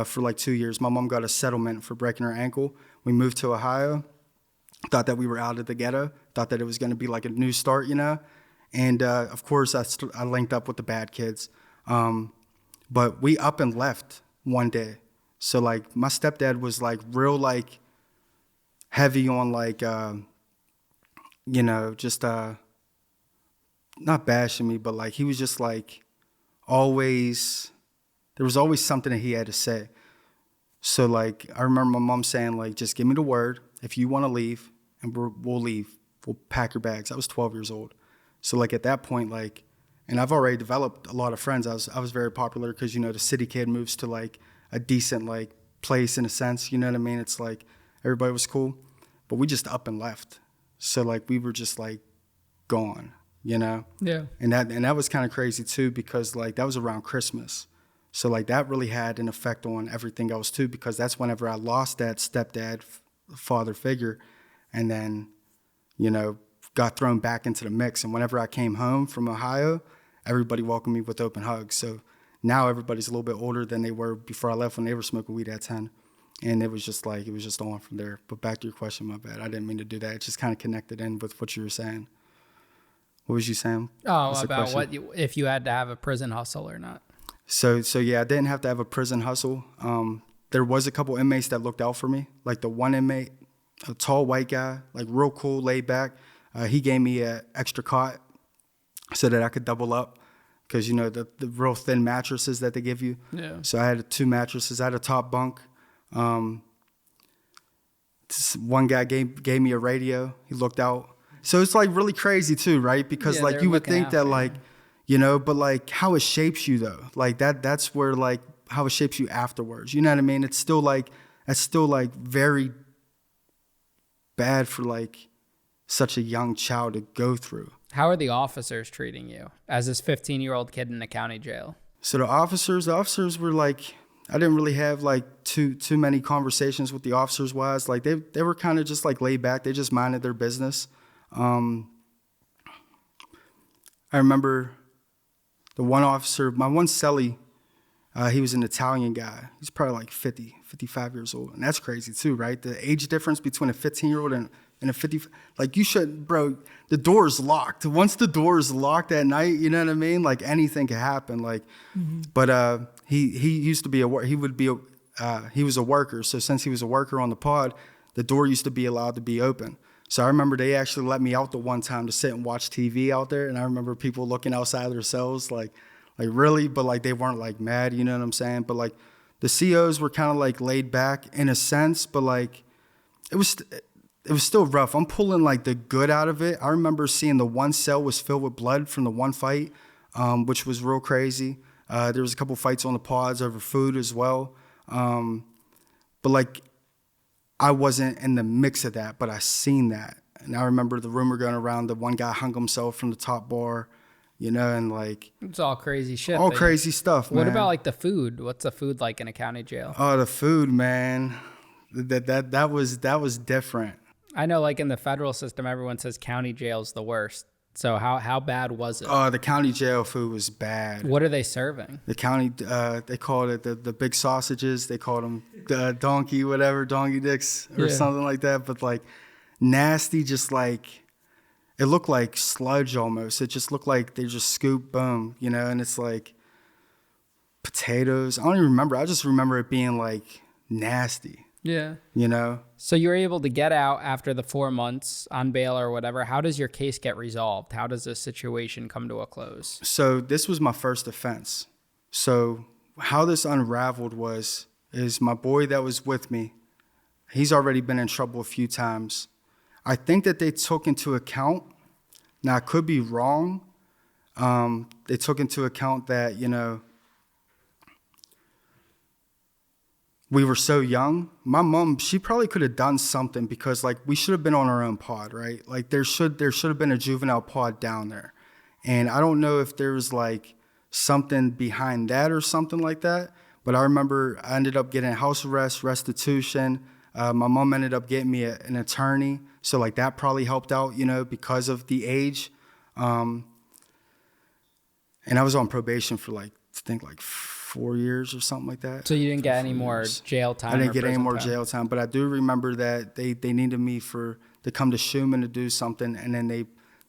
for 2 years. My mom got a settlement for breaking her ankle. We moved to Ohio. Thought that we were out of the ghetto. Thought that it was going to be like a new start, you know. And of course, I linked up with the bad kids. But we up and left one day. So like my stepdad was like real like heavy on like you know, just not bashing me, but like he was just like always, there was always something that he had to say. So like I remember my mom saying like, just give me the word if you want to leave, and we'll leave. We'll pack your bags. I was 12 years old. So like at that point, like, and I've already developed a lot of friends. I was very popular because, you know, the city kid moves to like a decent like place in a sense, you know what I mean? It's like everybody was cool, but we just up and left. So like we were just like gone, you know? Yeah. And that was kind of crazy too, because like that was around Christmas. So like that really had an effect on everything else too, because that's whenever I lost that stepdad father figure, and then, you know, got thrown back into the mix. And whenever I came home from Ohio, everybody welcomed me with open hugs. So now everybody's a little bit older than they were before I left when they were smoking weed at 10. And it was just on from there. But back to your question, my bad. I didn't mean to do that. It just kind of connected in with what you were saying. What was you saying? Oh, about if you had to have a prison hustle or not. So yeah, I didn't have to have a prison hustle. There was a couple inmates that looked out for me. Like the one inmate, a tall white guy, like real cool, laid back. He gave me an extra cot so that I could double up, because, you know, the real thin mattresses that they give you. Yeah. So I had 2 mattresses. I had a top bunk. One guy gave me a radio. He looked out. So it's like really crazy too, right? Because like you would think that like, you know, but like how it shapes you though, like that's where like how it shapes you afterwards. You know what I mean? It's still like, that's still like very bad for like such a young child to go through. How are the officers treating you as this 15-year-old kid in the county jail? So the officers were like, I didn't really have like too many conversations with the officers wise. Like they were kind of just like laid back. They just minded their business. I remember the one officer, my one cellie, he was an Italian guy. He's probably like 50, 55 years old. And that's crazy too, right? The age difference between a 15-year-old and a 50, like you should, bro, the door is locked. Once the door is locked at night, you know what I mean? Like anything can happen. Like, but he used to be he was a worker. So since he was a worker on the pod, the door used to be allowed to be open. So I remember they actually let me out the one time to sit and watch TV out there. And I remember people looking outside their cells like really, but like they weren't like mad, you know what I'm saying? But like the COs were kind of like laid back in a sense, but like it was still rough. I'm pulling like the good out of it. I remember seeing the one cell was filled with blood from the one fight, which was real crazy. There was a couple fights on the pods over food as well. But like, I wasn't in the mix of that, but I seen that. And I remember the rumor going around that one guy hung himself from the top bar, you know, and like... It's all crazy shit. All crazy stuff, man. What about like the food? What's the food like in a county jail? Oh, the food, man. That was different. I know like in the federal system, everyone says county jail's the worst. So how bad was it? Oh, the county jail food was bad. What are they serving? The county, they called it the big sausages. They called them donkey dicks or something like that. But like nasty, just like, it looked like sludge almost. It just looked like they just scoop, boom, you know, and it's like potatoes. I don't even remember. I just remember it being like nasty. Yeah. You know? So you're able to get out after the 4 months on bail or whatever. How does your case get resolved? How does this situation come to a close? So this was my first offense. So how this unraveled is my boy that was with me, he's already been in trouble a few times. I think that they took into account, now I could be wrong, they took into account that, you know, we were so young. My mom, she probably could have done something, because like we should have been on our own pod, right? Like there should have been a juvenile pod down there. And I don't know if there was like something behind that or something like that. But I remember I ended up getting house arrest, restitution. My mom ended up getting me an attorney. So like that probably helped out, you know, because of the age. And I was on probation for like, I think like 4 years or something like that. So you didn't get any 4 more years. jail time? I didn't or get any prison more time? jail time, but I do remember that they needed me to come to Schumann to do something, and then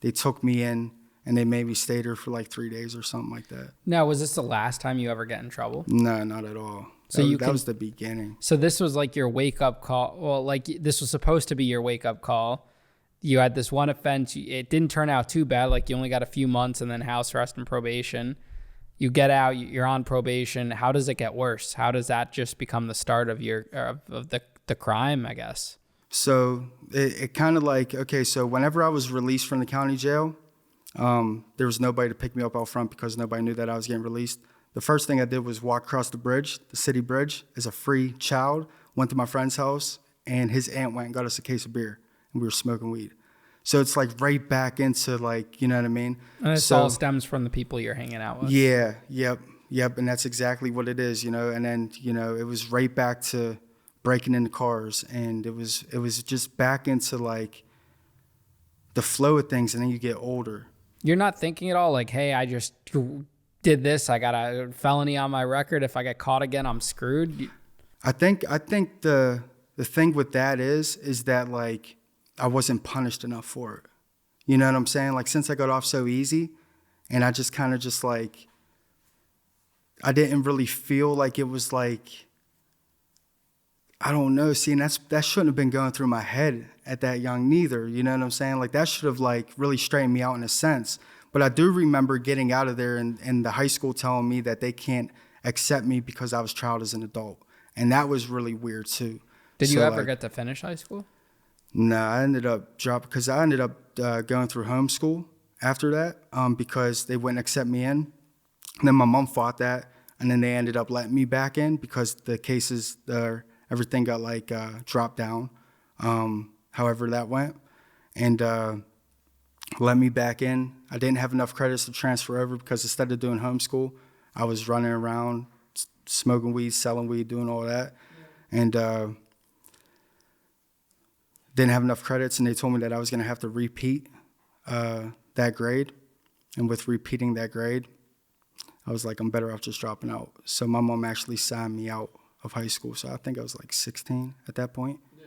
they took me in and they made me stay there for like 3 days or something like that. Now, was this the last time you ever get in trouble? No, not at all. So that was the beginning. So this was like your wake up call. Well, like this was supposed to be your wake up call. You had this one offense. It didn't turn out too bad. Like you only got a few months and then house arrest and probation. You get out, you're on probation. How does it get worse? How does that just become the start of the crime, I guess? So it kind of like, okay, so whenever I was released from the county jail, there was nobody to pick me up out front because nobody knew that I was getting released. The first thing I did was walk across the bridge, the city bridge, as a free child, went to my friend's house, and his aunt went and got us a case of beer, and we were smoking weed. So it's like right back into like, you know what I mean? And this all stems from the people you're hanging out with. Yeah, yep. And that's exactly what it is, you know. And then, you know, it was right back to breaking into cars, and it was just back into like the flow of things, and then you get older. You're not thinking at all like, hey, I just did this. I got a felony on my record. If I get caught again, I'm screwed. I think the thing with that is that like I wasn't punished enough for it. You know what I'm saying? Like since I got off so easy, and I just kind of just like, I didn't really feel like it was like, I don't know. See, and that shouldn't have been going through my head at that young neither. You know what I'm saying? Like that should have like really straightened me out in a sense. But I do remember getting out of there and the high school telling me that they can't accept me because I was trialed as an adult. And that was really weird too. Did you ever get to finish high school? No, I ended up dropping because I ended up going through homeschool after that because they wouldn't accept me in. And then my mom fought that, and then they ended up letting me back in because the cases, everything got like dropped down, however that went, and let me back in. I didn't have enough credits to transfer over because instead of doing homeschool, I was running around, smoking weed, selling weed, doing all that, and didn't have enough credits, and they told me that I was going to have to repeat that grade. And with repeating that grade, I was like, I'm better off just dropping out. So my mom actually signed me out of high school. So I think I was like 16 at that point. Yeah.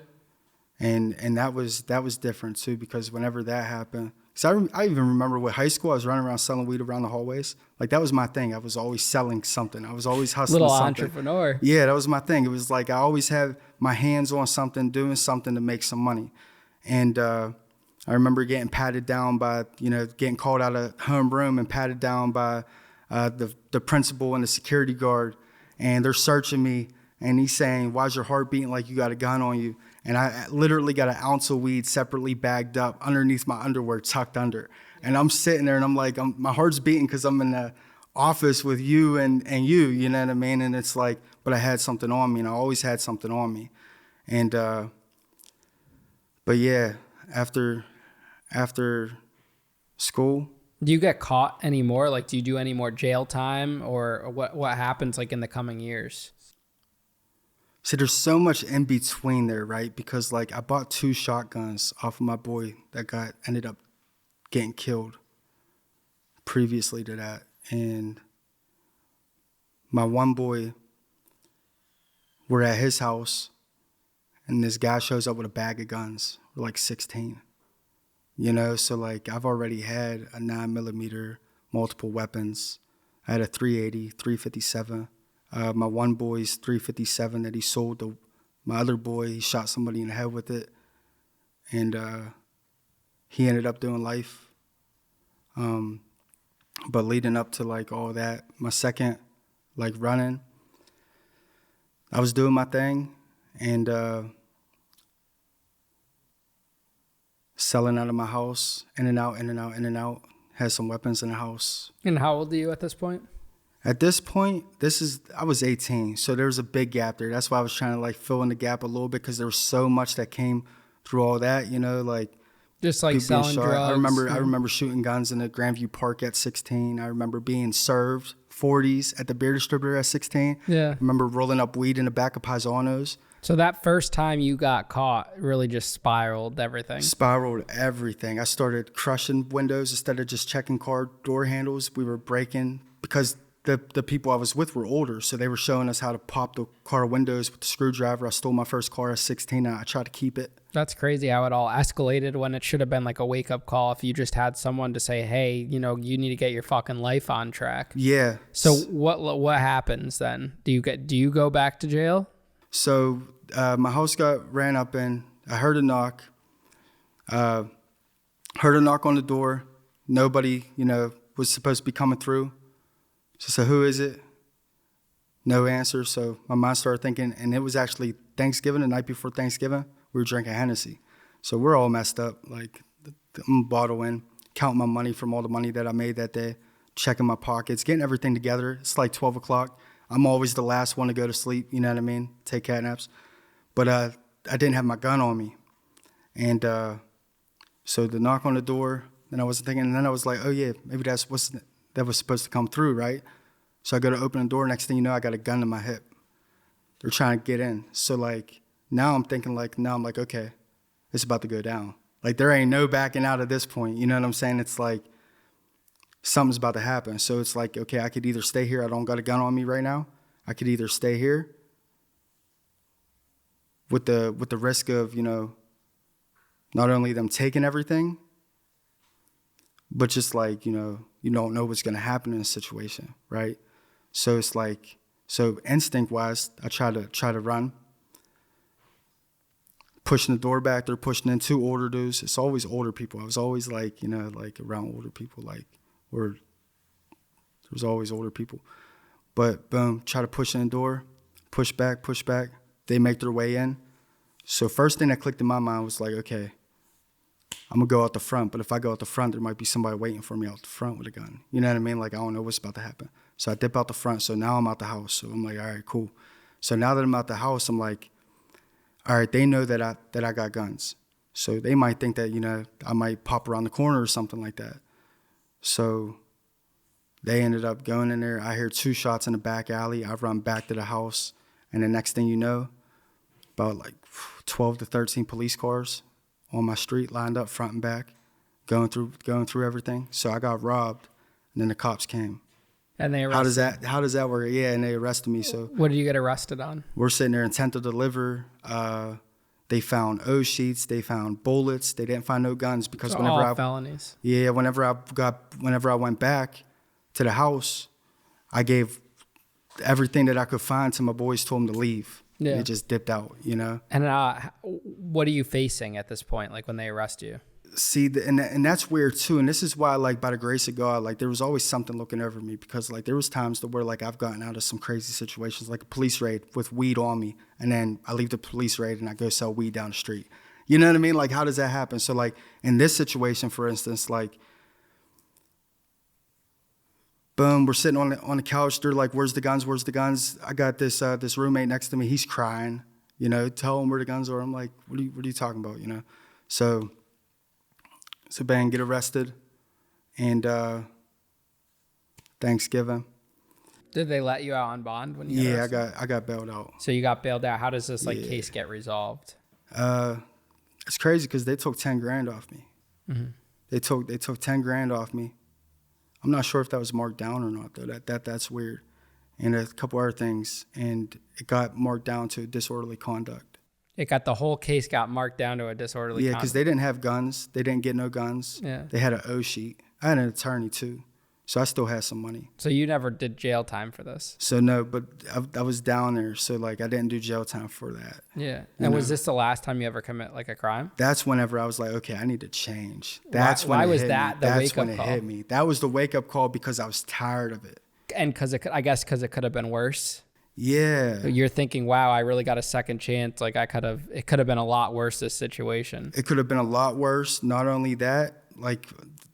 And that was different too, because whenever that happened, because I even remember with high school, I was running around selling weed around the hallways. Like that was my thing. I was always selling something. I was always hustling Little something. entrepreneur. Yeah, that was my thing. It was like I always had my hands on something, doing something to make some money. And I remember getting patted down by, getting called out of homeroom and patted down by the principal and the security guard. And they're searching me, and he's saying, "Why's your heart beating like you got a gun on you?" And I literally got an ounce of weed separately bagged up underneath my underwear, tucked under. And I'm sitting there, and I'm like, my heart's beating because I'm in the office with you and you, you know what I mean? And it's like, but I had something on me, and I always had something on me. And, but yeah, after school. Do you get caught anymore? Like, do you do any more jail time, or what happens like in the coming years? See, there's so much in between there, right? Because like I bought 2 shotguns off of my boy that ended up getting killed previously to that. And my one boy, we're at his house, and this guy shows up with a bag of guns. We're like 16, so like I've already had a 9mm, multiple weapons. I had a 380, 357. My one boy's 357 that he sold to my other boy. He shot somebody in the head with it, and he ended up doing life. But leading up to like all that, my second like running, I was doing my thing and selling out of my house, in and out. Had some weapons in the house. And how old are you at this point? At this point, I was 18, so there was a big gap there. That's why I was trying to like fill in the gap a little bit, because there was so much that came through all that, like just like selling drugs. I remember shooting guns in the Grandview Park at 16. I remember being served 40s at the beer distributor at 16. Yeah. I remember rolling up weed in the back of Paisanos. So that first time you got caught really just spiraled everything. I started crushing windows instead of just checking car door handles. We were breaking, because the people I was with were older, so they were showing us how to pop the car windows with the screwdriver. I stole my first car at 16, and I tried to keep it. That's crazy how it all escalated when it should have been like a wake-up call if you just had someone to say, hey, you know, you need to get your fucking life on track. Yeah. So what happens then? Do you go back to jail? So my house got ran up in. I heard a knock. Heard a knock on the door. Nobody, you know, was supposed to be coming through. So who is it? No answer. So my mind started thinking, and it was actually Thanksgiving, the night before Thanksgiving. We were drinking Hennessy. So we're all messed up. Like, I'm bottling, counting my money from all the money that I made that day, checking my pockets, getting everything together. It's like 12 o'clock. I'm always the last one to go to sleep, you know what I mean? Take cat naps. But I didn't have my gun on me. And so the knock on the door, then I wasn't thinking, and then I was like, oh yeah, maybe that was supposed to come through, right? So I go to open the door, next thing you know, I got a gun to my hip. They're trying to get in. So like, now I'm thinking like, okay, it's about to go down. Like there ain't no backing out at this point, you know what I'm saying? It's like, something's about to happen. So it's like, okay, I could either stay here, I don't got a gun on me right now. I could either stay here with the risk of, you know, not only them taking everything, but just like, you know, you don't know what's going to happen in a situation, right? So it's like, so instinct-wise, I try to run. Pushing the door back, they're pushing in two older dudes. It's always older people. I was always like, you know, like around older people, like, or there was always older people. But boom, try to push in the door, push back. They make their way in. So first thing that clicked in my mind was like, okay, I'm gonna go out the front, but if I go out the front, there might be somebody waiting for me out the front with a gun. You know what I mean? Like, I don't know what's about to happen. So I dip out the front. So now I'm out the house. So I'm like, all right, cool. So now that I'm out the house, I'm like, all right, they know that I got guns. So they might think that, you know, I might pop around the corner or something like that. So they ended up going in there. I hear 2 shots in the back alley. I run back to the house. And the next thing you know, about like 12 to 13 police cars on my street, lined up front and back, going through everything. So I got robbed, and then the cops came. And they arrested. How does that work? Yeah, and they arrested me. So what did you get arrested on? We're sitting there, intent to deliver. They found O sheets. They found bullets. They didn't find no guns because so all felonies. Yeah, whenever I went back to the house, I gave everything that I could find to my boys. Told them to leave. Yeah. They just dipped out, you know. And what are you facing at this point, like when they arrest you? See, and that's weird too. And this is why, like, by the grace of God, like, there was always something looking over me, because like there was times to where like I've gotten out of some crazy situations, like a police raid with weed on me, and then I leave the police raid and I go sell weed down the street. You know what I mean? Like, how does that happen? So like in this situation, for instance, like, boom, we're sitting on the couch. They're like, "Where's the guns? Where's the guns?" I got this roommate next to me. He's crying. You know, tell him where the guns are. I'm like, what are you talking about? You know, so bang, get arrested, and Thanksgiving. Did they let you out on bond when you? Yeah, I got bailed out. So you got bailed out. How does this case get resolved? It's crazy because they took $10,000 off me. Mm-hmm. They took $10,000 off me. I'm not sure if that was marked down or not, though. That's weird. And a couple other things, and it got marked down to disorderly conduct. The whole case got marked down to a disorderly conduct. Yeah, because they didn't have guns. They didn't get no guns. Yeah. They had an O sheet. I had an attorney too, so I still had some money. So you never did jail time for this? So no, but I was down there, so like I didn't do jail time for that. Yeah. And was this the last time you ever commit like a crime? That's whenever I was like, okay, I need to change. Why was that the wake up call? That's when it hit me. That was the wake up call because I was tired of it. And because it could have been worse. Yeah. You're thinking, wow, I really got a second chance. Like it could have been a lot worse, this situation. It could have been a lot worse. Not only that, like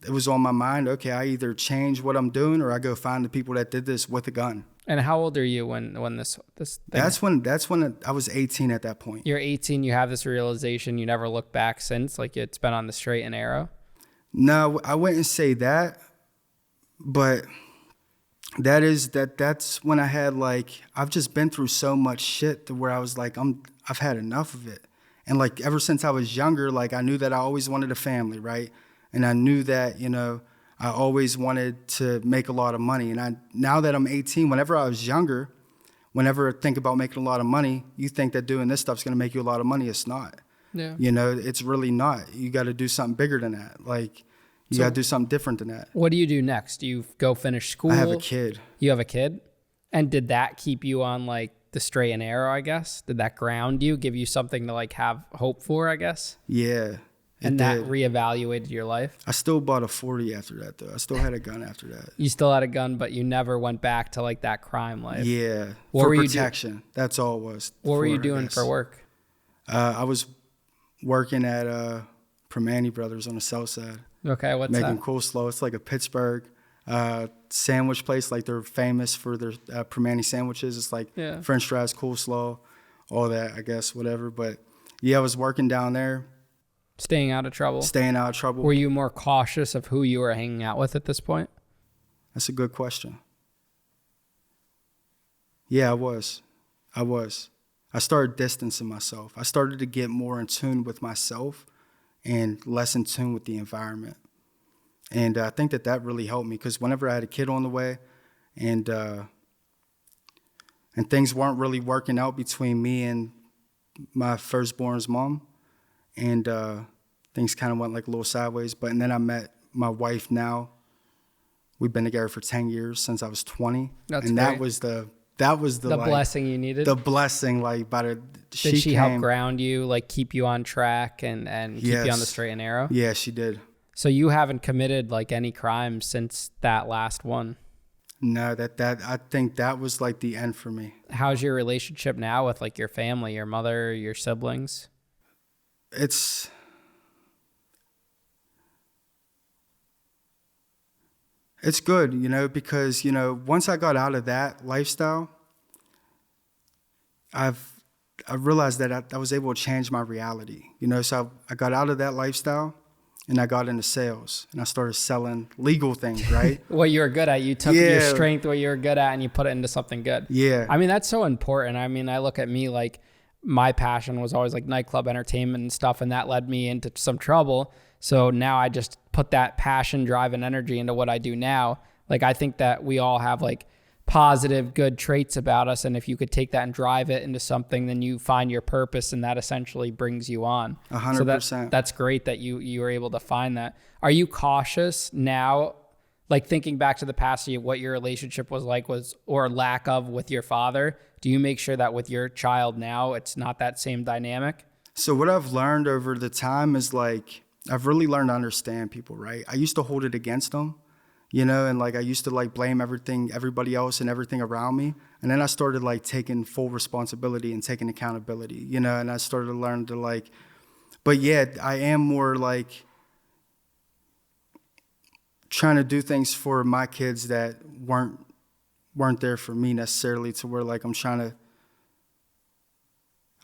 it was on my mind, okay, I either change what I'm doing or I go find the people that did this with a gun. And how old are you when this thing? That's when I was 18 at that point. You're 18, you have this realization, you never look back since, like it's been on the straight and narrow? No, I wouldn't say that, but that's when I had like, I've just been through so much shit to where I was like, I've had enough of it. And like ever since I was younger, like I knew that I always wanted a family, right? And I knew that, you know, I always wanted to make a lot of money. And now that I'm 18, whenever I was younger, whenever I think about making a lot of money, you think that doing this stuff's going to make you a lot of money. It's not. Yeah. You know, it's really not. You got to do something bigger than that. Like, you got to do something different than that. What do you do next? Do you go finish school? I have a kid. You have a kid? And did that keep you on like the straight and narrow, I guess? Did that ground you, give you something to like have hope for, I guess? Yeah. And that reevaluated your life? I still bought a 40 after that, though. I still had a gun after that. You still had a gun, but you never went back to like that crime life. Yeah. What for were you protection. That's all it was. What were you doing for work? I was working at Permane Brothers on the south side. Okay, what's making that? coleslaw. It's like a Pittsburgh sandwich place. Like, they're famous for their Permane sandwiches. It's like French fries, coleslaw, all that, I guess, whatever. But yeah, I was working down there. Staying out of trouble? Staying out of trouble. Were you more cautious of who you were hanging out with at this point? That's a good question. Yeah, I was. I started distancing myself. I started to get more in tune with myself and less in tune with the environment. And I think that really helped me, because whenever I had a kid on the way and things weren't really working out between me and my firstborn's mom, and things kind of went like a little sideways. And then I met my wife now. We've been together for 10 years, since I was 20. That's and great. that was the like, blessing you needed. The blessing, like, did she help ground you, like keep you on track and keep you on the straight and narrow? Yeah, she did. So you haven't committed like any crimes since that last one? No, I think that was like the end for me. How's your relationship now with like your family, your mother, your siblings? It's good, you know, because, you know, once I got out of that lifestyle, I realized that I was able to change my reality, you know. So I got out of that lifestyle and I got into sales, and I started selling legal things, right? What you were good at. You took your strength, what you were good at, and you put it into something good. Yeah. I mean, that's so important. I mean, I look at me, like, my passion was always like nightclub entertainment and stuff, and that led me into some trouble. So now I just put that passion, drive, and energy into what I do now. Like, I think that we all have like positive, good traits about us. And if you could take that and drive it into something, then you find your purpose, and that essentially brings you on. 100%. So that's great that you were able to find that. Are you cautious now, like thinking back to the past, what your relationship was like or lack of with your father? Do you make sure that with your child now, it's not that same dynamic? So what I've learned over the time is, like, I've really learned to understand people, right? I used to hold it against them, you know, and like I used to like blame everybody else and everything around me. And then I started like taking full responsibility and taking accountability, you know, and I started to learn to like, but yeah, I am more like trying to do things for my kids that weren't there for me necessarily, to where like I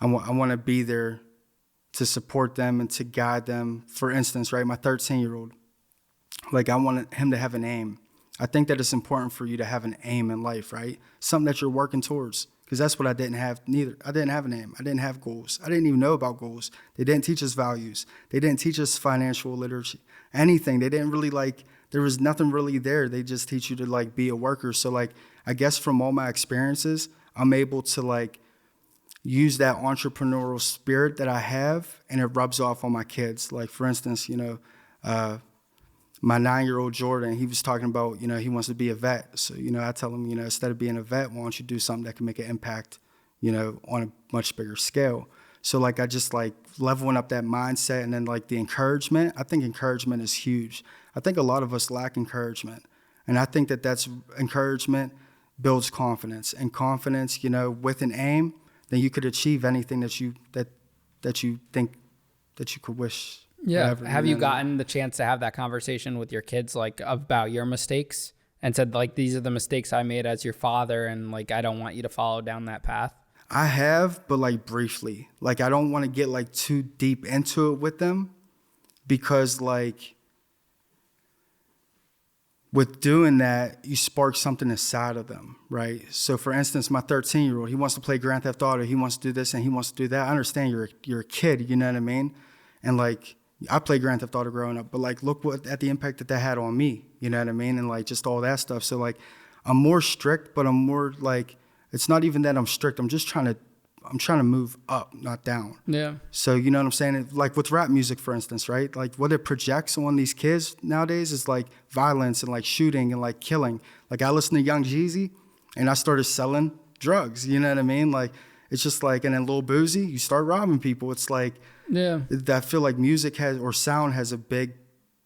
want to be there to support them and to guide them. For instance, right, my 13-year-old, like, I wanted him to have an aim. I think that it's important for you to have an aim in life, right? Something that you're working towards, because that's what I didn't have neither. I didn't have an aim. I didn't have goals. I didn't even know about goals. They didn't teach us values. They didn't teach us financial literacy, anything. They didn't really there was nothing really there. They just teach you to like be a worker. So like, I guess from all my experiences, I'm able to like use that entrepreneurial spirit that I have, and it rubs off on my kids. Like, for instance, you know, my 9-year-old Jordan, he was talking about, you know, he wants to be a vet. So, you know, I tell him, you know, instead of being a vet, why don't you do something that can make an impact, you know, on a much bigger scale. So like, I just like leveling up that mindset, and then like the encouragement. I think encouragement is huge. I think a lot of us lack encouragement. And I think that's encouragement builds confidence, and confidence, you know, with an aim, then you could achieve anything that you think that you could wish. Yeah. Whatever, Have you gotten the chance to have that conversation with your kids, like about your mistakes, and said like, these are the mistakes I made as your father, and like, I don't want you to follow down that path? I have, but like briefly. Like, I don't want to get like too deep into it with them, because like with doing that, you spark something inside of them, right? So for instance, my 13-year-old, he wants to play Grand Theft Auto, he wants to do this and he wants to do that. I understand you're a kid, you know what I mean? And like, I played Grand Theft Auto growing up, but like look at the impact that had on me. You know what I mean? And like just all that stuff. So like I'm more strict, but I'm more like it's not even that I'm strict. I'm trying to move up, not down. Yeah. So you know what I'm saying? Like with rap music, for instance, right? Like what it projects on these kids nowadays is like violence and like shooting and like killing. Like I listened to Young Jeezy, and I started selling drugs. You know what I mean? Like it's just like, and then Lil Boozy, you start robbing people. It's like, yeah, I feel like music or sound has a big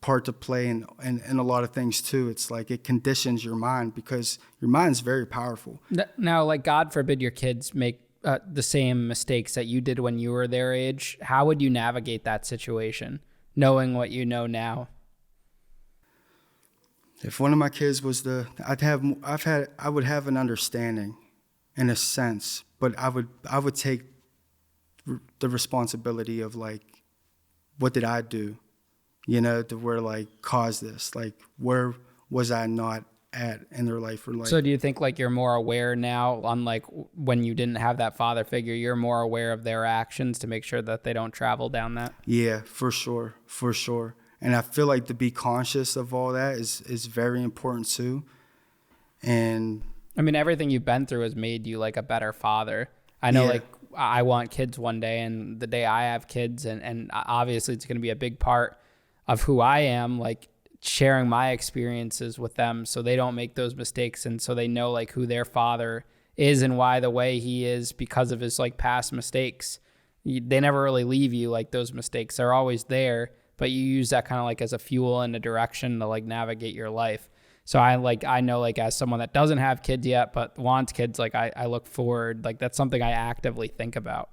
part to play in a lot of things too. It's like it conditions your mind because your mind's very powerful. Now, like God forbid your kids make the same mistakes that you did when you were their age. How would you navigate that situation, knowing what you know now? If one of my kids was I would have an understanding, in a sense, but I would take the responsibility of like, what did I do, you know, to where like caused this? Like, where was I not at in their life? Or like, so do you think like you're more aware now, unlike when you didn't have that father figure, you're more aware of their actions to make sure that they don't travel down that? Yeah, for sure. And I feel like to be conscious of all that is very important too. And I mean, everything you've been through has made you like a better father. I know, like I want kids one day, and the day I have kids, and obviously it's going to be a big part of who I am, like sharing my experiences with them so they don't make those mistakes, and so they know like who their father is and why the way he is because of his like past mistakes. They never really leave you, like those mistakes. They're always there, but you use that kind of like as a fuel and a direction to like navigate your life. So I know like as someone that doesn't have kids yet, but wants kids, like I look forward, like that's something I actively think about.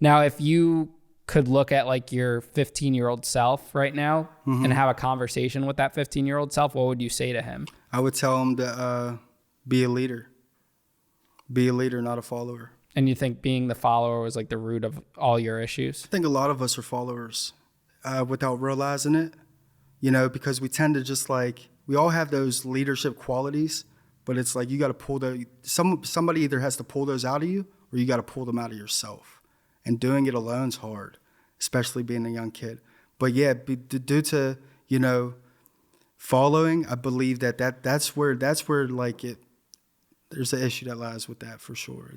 Now, if you could look at like your 15-year-old self right now and have a conversation with that 15-year-old self, what would you say to him? I would tell him to be a leader. Be a leader, not a follower. And you think being the follower was like the root of all your issues? I think a lot of us are followers without realizing it, you know, because we tend to just like, we all have those leadership qualities, but it's like you got to pull somebody either has to pull those out of you or you got to pull them out of yourself. And doing it alone's hard, especially being a young kid. But yeah, due to, you know, following, I believe that's where like there's an issue that lies with that for sure.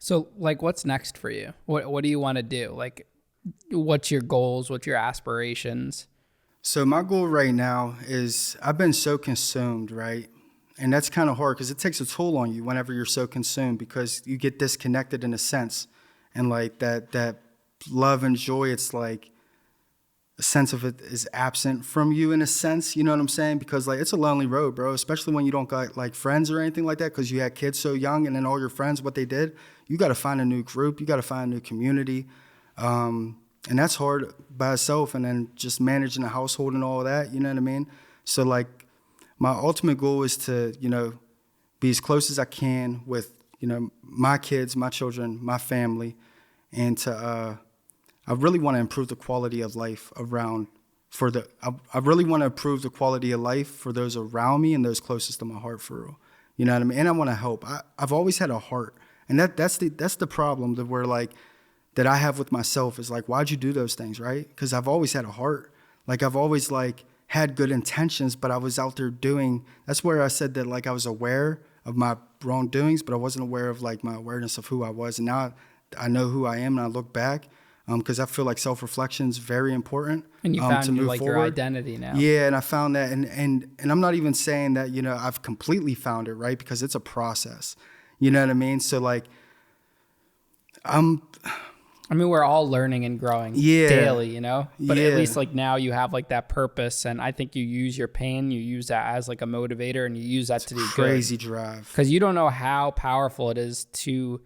So like, what's next for you? What do you want to do? Like, what's your goals? What's your aspirations? So my goal right now is I've been so consumed, right? And that's kind of hard because it takes a toll on you whenever you're so consumed because you get disconnected in a sense. And like that love and joy, it's like a sense of it is absent from you in a sense, you know what I'm saying? Because like it's a lonely road, bro, especially when you don't got like friends or anything like that because you had kids so young and then all your friends, what they did, you got to find a new group, you got to find a new community. And that's hard by itself, and then just managing a household and all that, you know what I mean? So like my ultimate goal is to, you know, be as close as I can with, you know, my kids, my children, my family, and to I really want to improve the quality of life I really want to improve the quality of life for those around me and those closest to my heart, for real. You know what I mean? And I want to help. I've always had a heart, and that's the problem that we're like, that I have with myself is like, why'd you do those things, right? Because I've always had a heart. Like I've always like had good intentions, but I was out there doing, that's where I said that like I was aware of my wrongdoings, but I wasn't aware of like my awareness of who I was. And now I know who I am and I look back because I feel like self-reflection is very important. And you found to move like forward. your identity now. Yeah, and I found that, and I'm not even saying that, you know, I've completely found it, right? Because it's a process, you know what I mean? So like, I mean, we're all learning and growing daily, you know, but at least like now you have like that purpose. And I think you use your pain, you use that as like a motivator, and you use that to do crazy good. Drive. Because you don't know how powerful it is to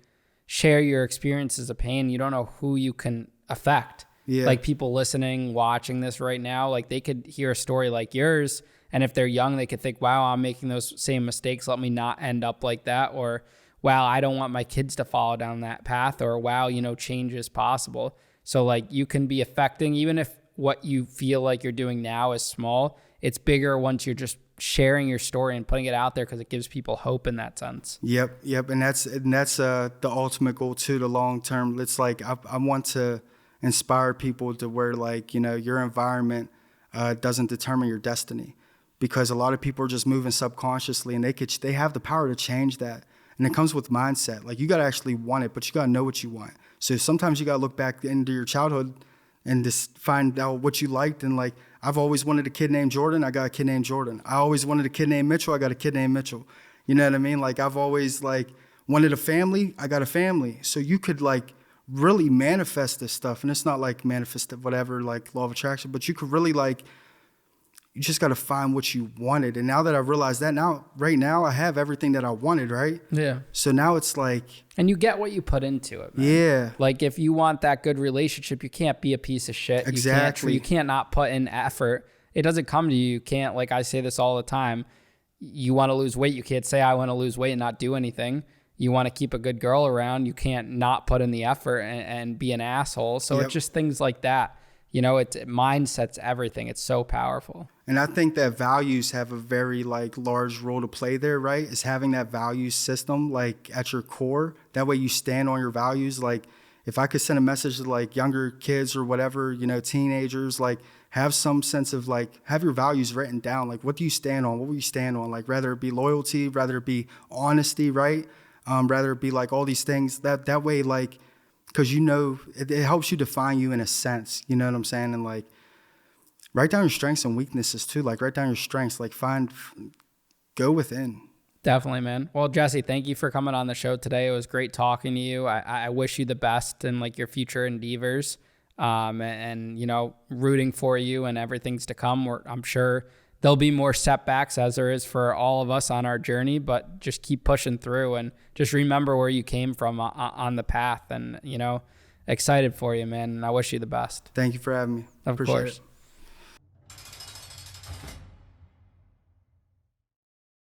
share your experiences of pain. You don't know who you can affect. Yeah. Like people listening, watching this right now, like they could hear a story like yours. And if they're young, they could think, wow, I'm making those same mistakes. Let me not end up like that. Or, wow, I don't want my kids to follow down that path, or wow, you know, change is possible. So like you can be affecting, even if what you feel like you're doing now is small, it's bigger once you're just sharing your story and putting it out there because it gives people hope in that sense. Yep. And that's the ultimate goal too, the long term. It's like I want to inspire people to where, like, you know, your environment doesn't determine your destiny, because a lot of people are just moving subconsciously, and they have the power to change that. And it comes with mindset. Like, you got to actually want it, but you got to know what you want. So sometimes you got to look back into your childhood and just find out what you liked. And like, I've always wanted a kid named Jordan. I got a kid named Jordan. I always wanted a kid named Mitchell. I got a kid named Mitchell. You know what I mean? Like, I've always like wanted a family. I got a family. So you could like really manifest this stuff. And it's not like manifest whatever, like law of attraction, but you could really like, you just got to find what you wanted. And now that I realized that, right now, I have everything that I wanted, right? Yeah. So now it's like... And you get what you put into it, man. Yeah. Like, if you want that good relationship, you can't be a piece of shit. Exactly. You can't not put in effort. It doesn't come to you. You can't, like I say this all the time, you want to lose weight. You can't say, I want to lose weight and not do anything. You want to keep a good girl around. You can't not put in the effort and be an asshole. So It's just things like that. You know, mindset's everything. It's so powerful. And I think that values have a very like large role to play there, right? Is having that value system like at your core. That way you stand on your values. Like, if I could send a message to like younger kids or whatever, you know, teenagers, like have some sense of like, have your values written down. Like, what do you stand on? What will you stand on? Like, rather it be loyalty, rather it be honesty, right? Rather it be like all these things that way, like, because, you know, it helps you define you in a sense, you know what I'm saying? And like, write down your strengths and weaknesses too. Like, write down your strengths, like go within. Definitely, man. Well, Jesse, thank you for coming on the show today. It was great talking to you. I wish you the best in like your future endeavors, and, you know, rooting for you and everything's to come. I'm sure there'll be more setbacks, as there is for all of us on our journey, but just keep pushing through and just remember where you came from on the path. And, you know, excited for you, man. And I wish you the best. Thank you for having me. Of course.